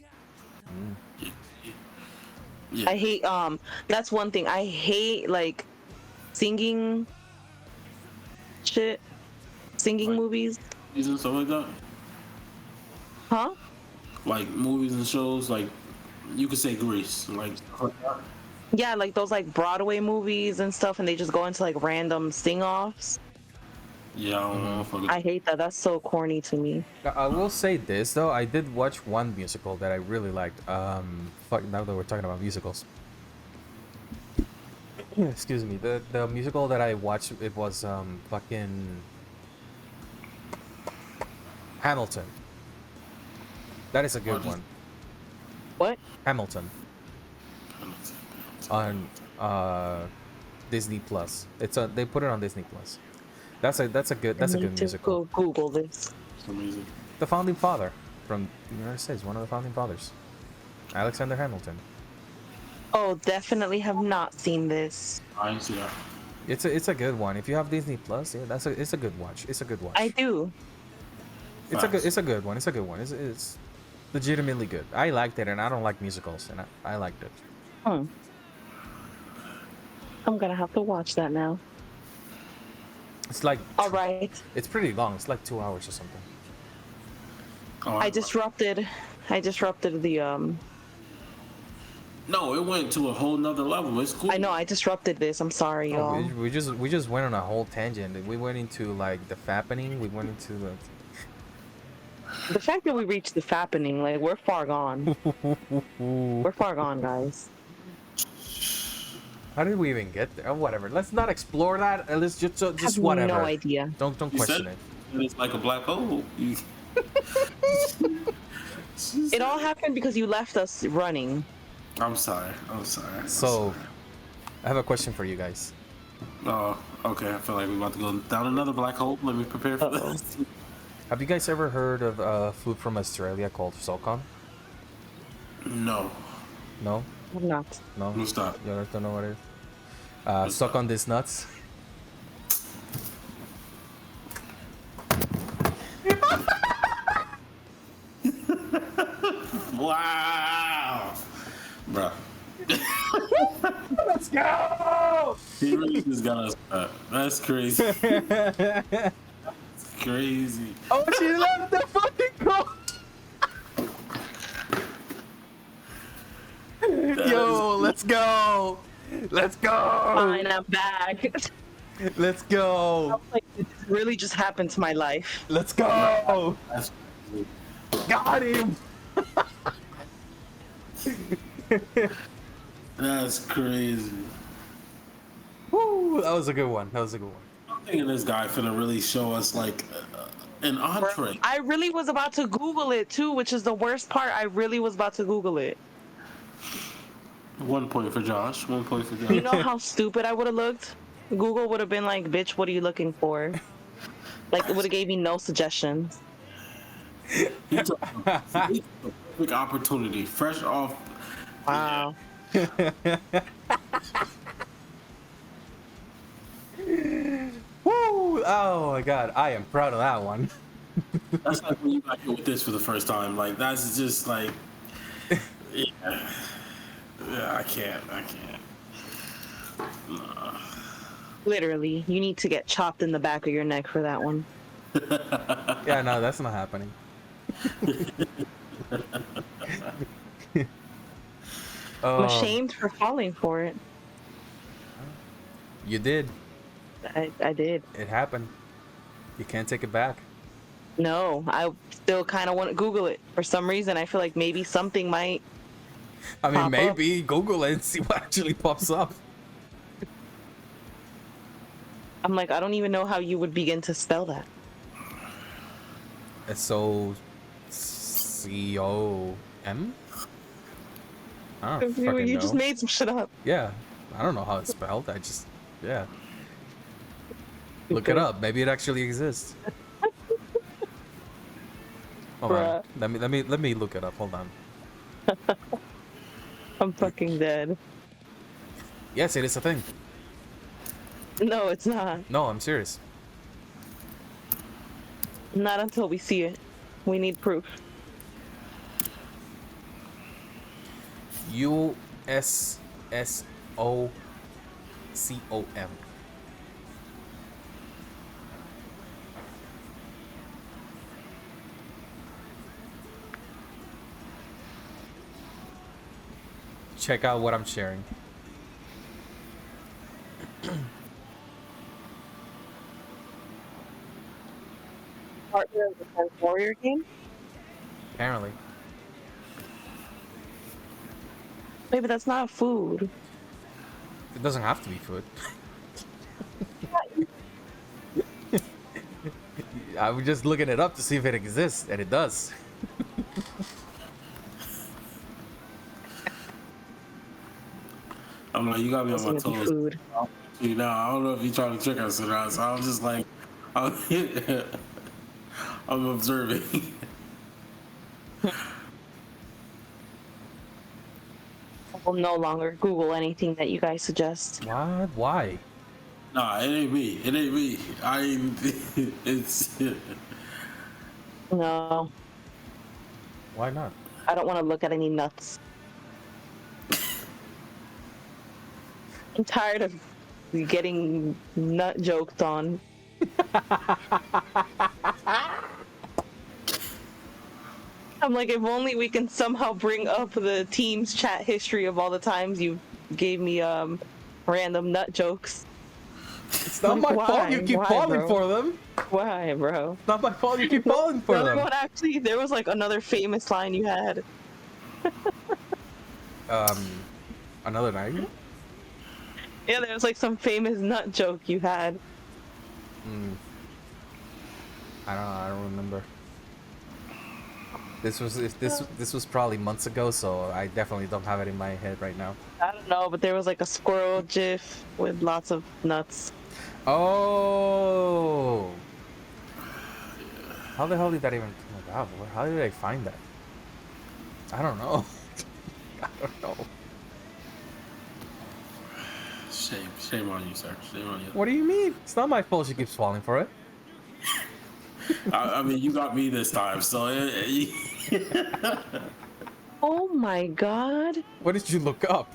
Yeah. I hate that's one thing. I hate like singing shit. Singing movies. And stuff like that. Huh? Like movies and shows, like you could say Grease, like. Yeah, like those like Broadway movies and stuff, and they just go into like random sing-offs. Yeah, I don't know. Fuck it. I hate that. That's so corny to me. I will say this though, I did watch one musical that I really liked. Fuck, now that we're talking about musicals. Excuse me. The musical that I watched, it was fucking Hamilton. That is a good one. What? Hamilton on Disney Plus. They put it on Disney Plus. That's a good I need to musical. go Google this. It's amazing. The founding father from the United States, one of the founding fathers, Alexander Hamilton. Oh, definitely have not seen this. I didn't see that. It's a good one. If you have Disney Plus, yeah, it's a good watch. It's a good watch. I do. It's a good one. It's a good one. It's legitimately good. I liked it, and I don't like musicals, and I liked it. I'm gonna have to watch that now. It's like All right. it's pretty long. It's like 2 hours or something. Oh, I disrupted the No, it went to a whole nother level. It's cool. I know I disrupted this. I'm sorry, Oh, y'all. we just went on a whole tangent. We went into like the fappening. We went into The fact that we reached the fappening, like we're far gone. We're far gone, guys. How did we even get there? Oh, whatever. Let's not explore that. Let's just I have whatever. no idea. Don't You question said it. it's like a black hole. It all happened because you left us running. I'm sorry. So, I have a question for you guys. Oh, okay. I feel like we're about to go down another black hole. Let me prepare for Uh-oh. this. Have you guys ever heard of food from Australia called sokon? No. No, I'm not. no. What's that? You guys don't know what it is? Suck that? on these nuts. Wow. Bruh. Let's go! He really just got us. That's crazy. That's crazy. Oh, she left the fucking call. Yo, let's go! Let's go! Fine, I'm back. Let's go! Like, it really just happened to my life. Let's go! That's crazy. Got him! That's crazy. Woo! That was a good one. That was a good one. I'm thinking this guy finna really show us like an entree. I really was about to Google it too, which is the worst part. I really was about to Google it. 1 point for Josh. 1 point for Josh. You know how stupid I would have looked? Google would have been like, bitch, what are you looking for? Like, it would have gave me no suggestions. He took a perfect opportunity, fresh off. Wow. Woo! Oh my god, I am proud of that one. That's like when you got hit with this for the first time. Like that's just like, yeah, yeah. I can't. Literally, you need to get chopped in the back of your neck for that one. Yeah, no, that's not happening. I'm Oh, ashamed for falling for it. you did. I did. It happened. You can't take it back. No, I still kind of want to Google it. For some reason, I feel like maybe something might I mean, pop up. maybe Google it and see what actually pops up. I'm like, I don't even know how you would begin to spell that. SOCOM? I don't You fucking just know. made some shit up. Yeah, I don't know how it's spelled. Yeah. Look it up. Maybe it actually exists. Hold on. Bruh. Let me look it up. Hold on. I'm fucking dead. Yes, it is a thing. No, it's not. No, I'm serious. Not until we see it. We need proof. USSOCOM. Check out what I'm sharing. Partner of the Defense Warrior game? Apparently. Maybe that's not food. It doesn't have to be food. I was just looking it up to see if it exists, and it does. I'm like, you got me on my It's gonna be toes. food. You know, I don't know if you're trying to trick us or not. So I'm just like, I'm, I'm observing. I will no longer Google anything that you guys suggest. What? Why? Nah, it ain't me. It ain't me. I ain't. It's. No, Why not? I don't want to look at any nuts. I'm tired of getting nut joked on. I'm like, if only we can somehow bring up the team's chat history of all the times you gave me random nut jokes. It's not Like, my fault you why? keep Why, falling bro? for them. Why, bro? It's not my fault you keep falling for The other them. one, actually, there was like another famous line you had. Another night? Yeah, there was like some famous nut joke you had. I don't remember. This was probably months ago, so I definitely don't have it in my head right now. I don't know, but there was like a squirrel gif with lots of nuts. Oh! How the hell did that even come about? How did I find that? I don't know. I don't know. Shame on you, sir. Shame on you. What do you mean? It's not my fault she keeps falling for it. I mean, you got me this time, so. Oh my god. What did you look up?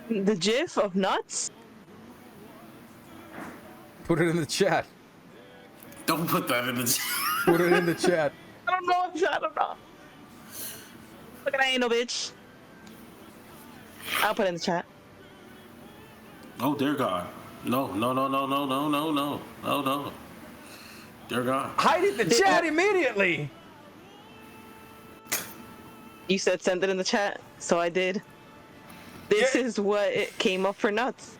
The gif of nuts? Put it in the chat. Don't put that in the. Put it in the chat. I don't know. Look at that, ain't no bitch. I'll put it in the chat. Oh dear God! No! Dear God! Hide it in the chat immediately! You said send it in the chat, so I did. This Yeah. is what it came up for nuts.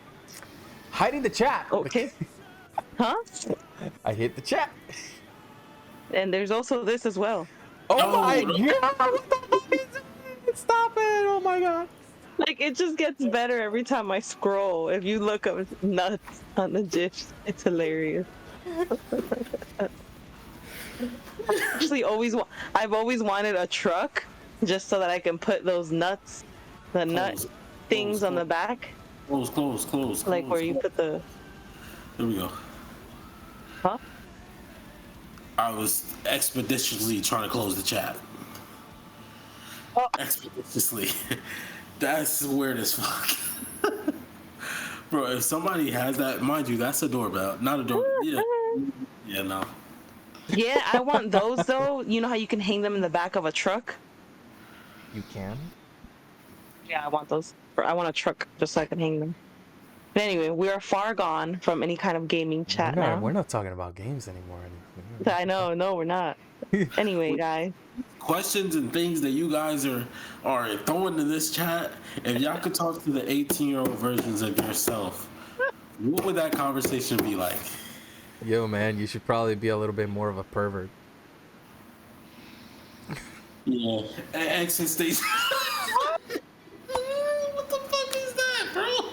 Hide in the chat! Okay. Huh? I hit the chat. And there's also this as well. Oh No. my god! What the fuck is it? Stop it! Oh my god! Like, it just gets better every time I scroll. If you look up nuts on the gifs, it's hilarious. Actually, I've always wanted a truck just so that I can put those nuts, the nut things on the back, Close. like where you put the. There we go. Huh? I was expeditiously trying to close the chat. Oh. Expeditiously. That's weird as fuck. Bro, if somebody has that, mind you, that's a doorbell. Not a door. Yeah. Yeah, no. Yeah, I want those though. You know how you can hang them in the back of a truck? You can? Yeah, I want those. I want a truck just so I can hang them. But anyway, we are far gone from any kind of gaming chat now. We're not talking about games anymore. I know, no, we're not. Anyway, guys. Questions and things that you guys are throwing in this chat, if y'all could talk to the 18-year-old versions of yourself, what would that conversation be like? Yo, man, you should probably be a little bit more of a pervert. Yeah. Exit station. What the fuck is that, bro?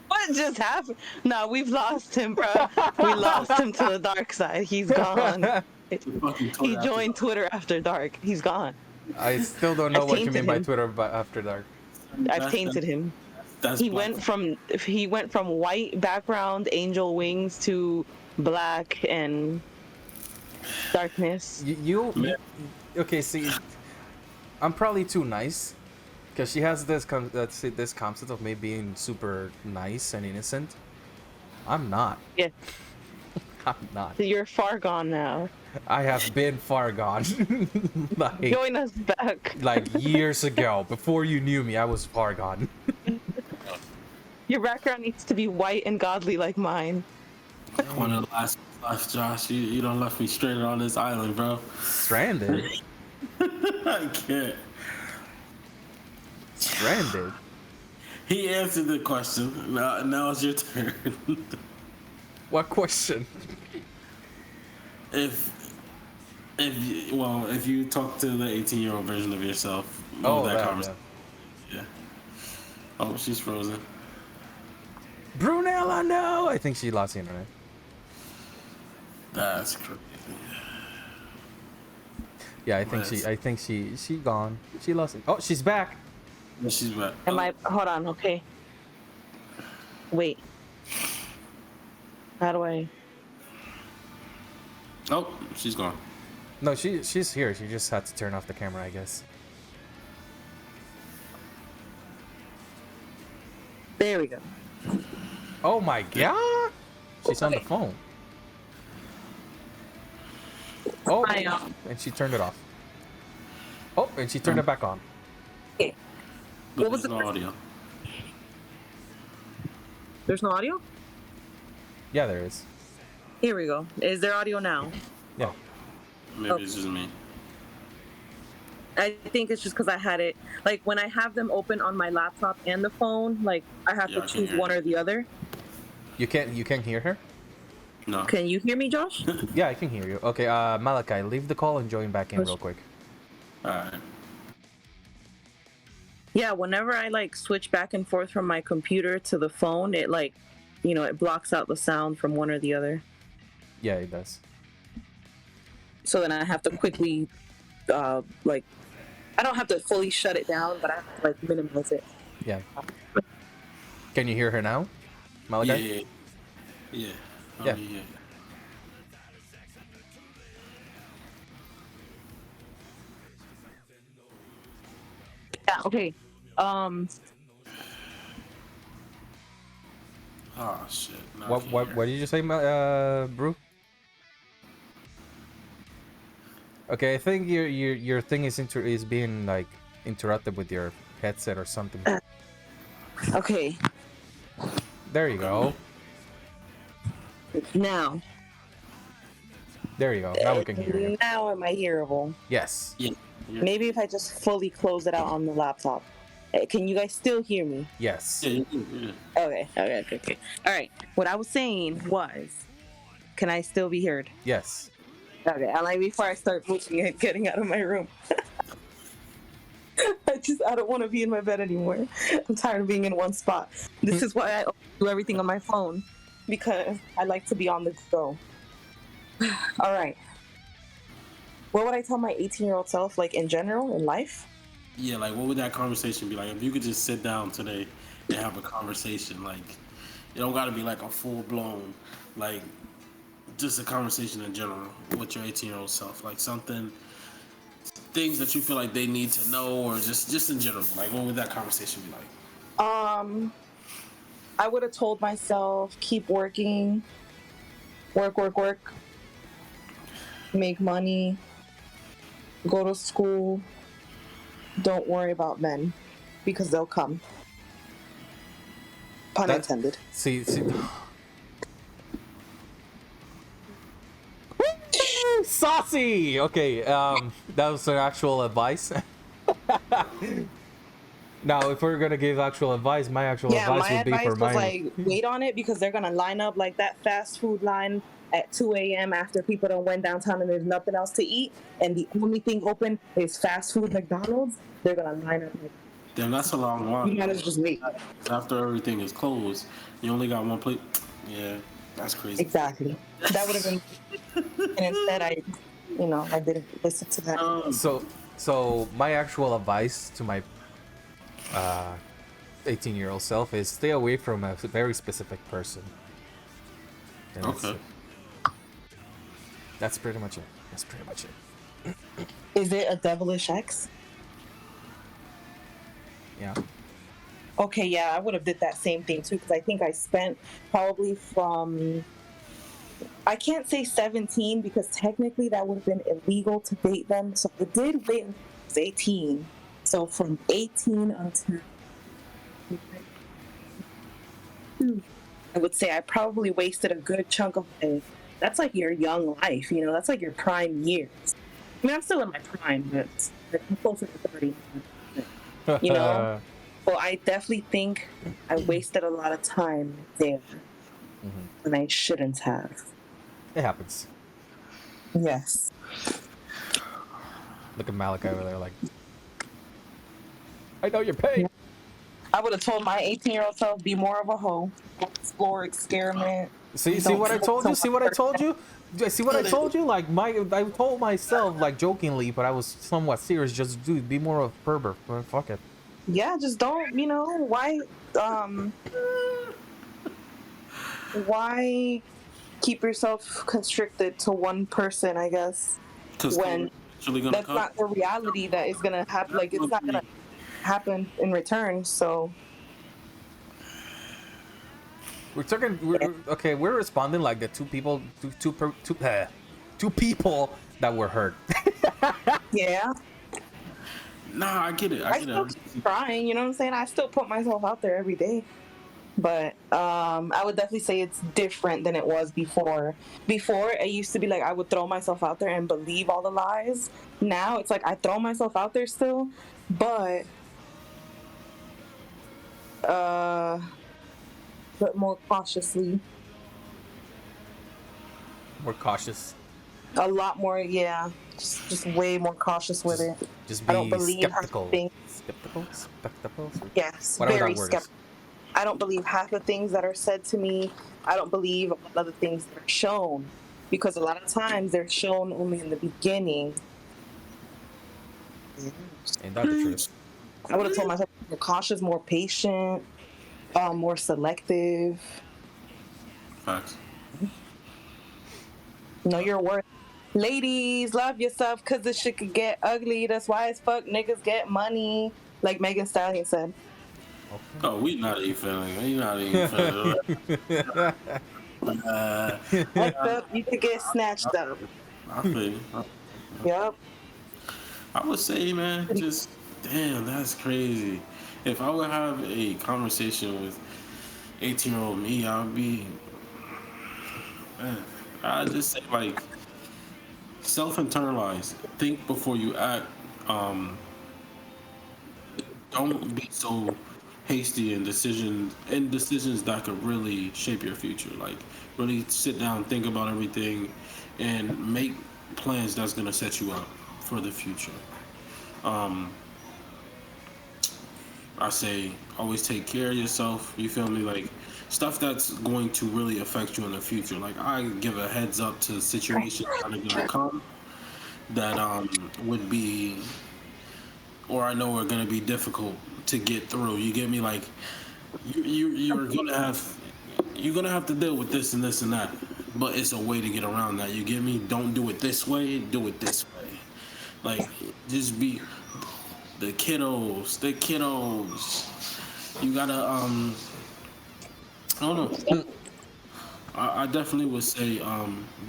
What just happened? No, we've lost him, bro. We lost him to the dark side. He's gone. He joined Twitter after dark. He's gone. I still don't know what you mean by Twitter after dark. I've tainted him. He went from white background, angel wings to black and darkness. Okay, see, I'm probably too nice, because she has this concept of me being super nice and innocent. I'm not. Yeah. I'm not. You're far gone now. I have been far gone. Join us back. Like years ago, before you knew me, I was far gone. Your background needs to be white and godly like mine. One of the last left, Josh. You don't left me stranded on this island, bro. Stranded? I can't. Stranded? He answered the question. Now it's your turn. What question? If you talk to the 18-year-old version of yourself, that conversation. Yeah. Oh, she's frozen. Brunella, no! I think she lost the internet. That's crazy. Yeah, I think she gone. She lost it. Oh, she's back. Yeah, she's back. Hold on, okay. Wait. How do I? Oh, she's gone. No, she's here. She just had to turn off the camera, I guess. There we go. Oh my god! She's on the phone. Oh, and she turned it off. Oh, and she turned it back on. Okay. What was the audio? There's no audio? Yeah, there is. Here we go. Is there audio now? Yeah. Maybe it's just me. I think it's just because I had it, like when I have them open on my laptop and the phone, like I have to choose one or the other. You can't hear her? No. Can you hear me, Josh? Yeah, I can hear you. Okay, Malachi, leave the call and join back in real quick. Alright. Yeah, whenever I like switch back and forth from my computer to the phone, it like, it blocks out the sound from one or the other. Yeah, it does. So then I have to quickly, I don't have to fully shut it down, but I have to minimize it. Yeah. Can you hear her now, Malachi? Yeah. Yeah. Yeah. Okay. Oh shit. What did you say, Brew? Okay, I think your thing is being like interrupted with your headset or something. Okay. There you go. Now. There you go. Now we can hear you. Now am I hearable? Yes. Yeah. Maybe if I just fully close it out on the laptop. Can you guys still hear me? Yes. Yeah. Okay. All right. What I was saying was, can I still be heard? Yes. Okay. I like before I start moving and getting out of my room. I don't want to be in my bed anymore. I'm tired of being in one spot. This is why I do everything on my phone, because I like to be on the go. All right. What would I tell my 18-year-old self, like in general, in life? Yeah, like what would that conversation be like? If you could just sit down today and have a conversation, like it don't gotta be like a full blown, like just a conversation in general with your 18-year-old self, like something, things that you feel like they need to know, or just in general, like what would that conversation be like? Um, I would have told myself, keep working, work, make money, go to school. Don't worry about men because they'll come. Pun That intended. see. Saucy. Okay, that was their actual advice. Now, if we're gonna give actual advice, my actual Yeah, advice my would be advice for was mine. like, wait on it because they're gonna line up like that fast food line at 2 a.m. after people don't went downtown and there's nothing else to eat, and the only thing open is fast food McDonald's. They're gonna line up. Like, Then that's a long one. you gotta just wait. After everything is closed, you only got one plate. Yeah, that's crazy. Exactly. That would have been. And instead, I didn't listen to that. So my actual advice to my 18-year-old self is stay away from a very specific person. And Okay. That's pretty much it. Is it a devilish ex? Yeah. Okay, yeah, I would have did that same thing too because I think I spent probably from. I can't say 17 because technically that would have been illegal to date them. So I did wait until I was 18. So from 18 until I would say I probably wasted a good chunk of my. That's like your young life, that's like your prime years. I mean, I'm still in my prime, but I'm closer to 30. Well, I definitely think I wasted a lot of time there when I shouldn't have. It happens. Yes. Look at Malachi over there, like, I know you're paid. I would have told my 18-year-old self, be more of a hoe, explore, experiment. See what I told you? See what I told you? See what I told you? Like I told myself like jokingly, but I was somewhat serious. Just dude, be more of a pervert. Fuck it. Yeah, just don't. Why keep yourself constricted to one person? I guess when that's not the reality that is gonna happen. Like it's not gonna happen in return. So. We're responding like the two people that were hurt. Yeah. Nah, I get it. I still keep trying, you know what I'm saying? I still put myself out there every day. But I would definitely say it's different than it was before. Before, it used to be like I would throw myself out there and believe all the lies. Now, it's like I throw myself out there still, but more cautiously. More cautious. A lot more, yeah. Just way more cautious with it. Just be I don't believe skeptical. Skeptical? Skeptical? Yes, whatever very that word skeptical. I don't believe half the things that are said to me. I don't believe a lot of the things that are shown. Because a lot of times they're shown only in the beginning. Ain't that the truth? I would have told myself more cautious, more patient, more selective. Facts. Know your worth. Ladies, love yourself because this shit could get ugly. That's why as fuck niggas get money. Like Megan Stallion said. Okay. Oh, we not even feeling. You could get snatched up. I feel you. Yep. I would say, man, just damn, that's crazy. If I would have a conversation with 18-year-old me, I'd just say like self-internalize. Think before you act. Don't be so hasty in decisions that could really shape your future. Like really sit down, think about everything, and make plans that's gonna set you up for the future. I say always take care of yourself. You feel me? Like stuff that's going to really affect you in the future. Like I give a heads up to situations that are gonna come that would be, or I know are gonna be difficult to get through. You get me? Like you're gonna have to deal with this and this and that. but it's a way to get around that. You get me? Don't do it this way. Do it this way. Like, just be the kiddos. The kiddos. You gotta I don't know. I definitely would say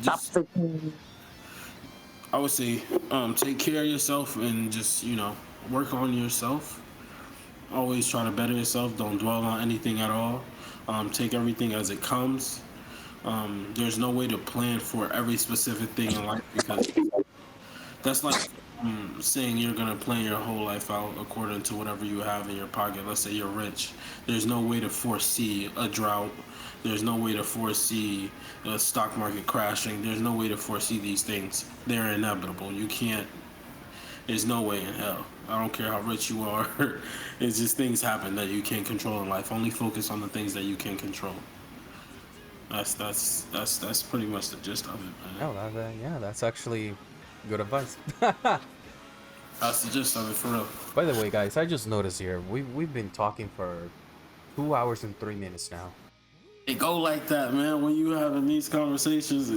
just I would say take care of yourself and just work on yourself. Always try to better yourself. Don't dwell on anything at all. Take everything as it comes. There's no way to plan for every specific thing in life because that's like saying you're gonna plan your whole life out according to whatever you have in your pocket. Let's say you're rich. There's no way to foresee a drought. There's no way to foresee the stock market crashing. There's no way to foresee these things. They're inevitable. You can't. There's no way in hell. I don't care how rich you are. It's just things happen that you can't control in life. Only focus on the things that you can control. That's pretty much the gist of it, man. Oh, yeah, that's actually good advice. That's the gist of it for real. By the way, guys, I just noticed here we've been talking for 2 hours and 3 minutes now. It go like that, man. When you having these conversations,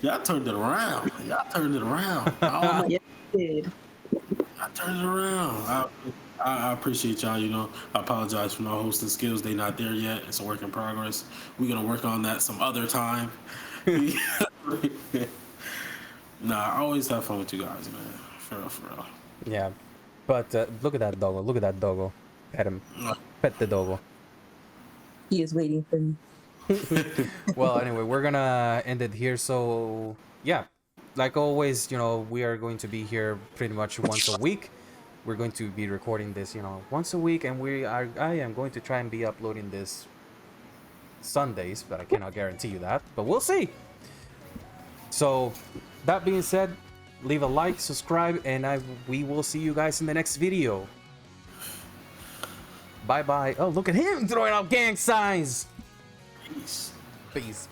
y'all turned it around. Y'all turned it around. I don't know. Yeah, it did. I turned it around. I appreciate y'all. I apologize for no hosting skills. They not there yet. It's a work in progress. We're gonna work on that some other time. Nah, I always have fun with you guys, man. For real, for real. Yeah, but look at that doggo. Look at that doggo. Pet him. Pet the doggo. He is waiting for me. Well, anyway, we're gonna end it here. So yeah, like always, we are going to be here pretty much once a week. We're going to be recording this, once a week, and I am going to try and be uploading this Sundays, but I cannot guarantee you that. But we'll see. So that being said, leave a like, subscribe, and we will see you guys in the next video. Bye bye. Oh, look at him throwing out gang signs. Peace. Peace.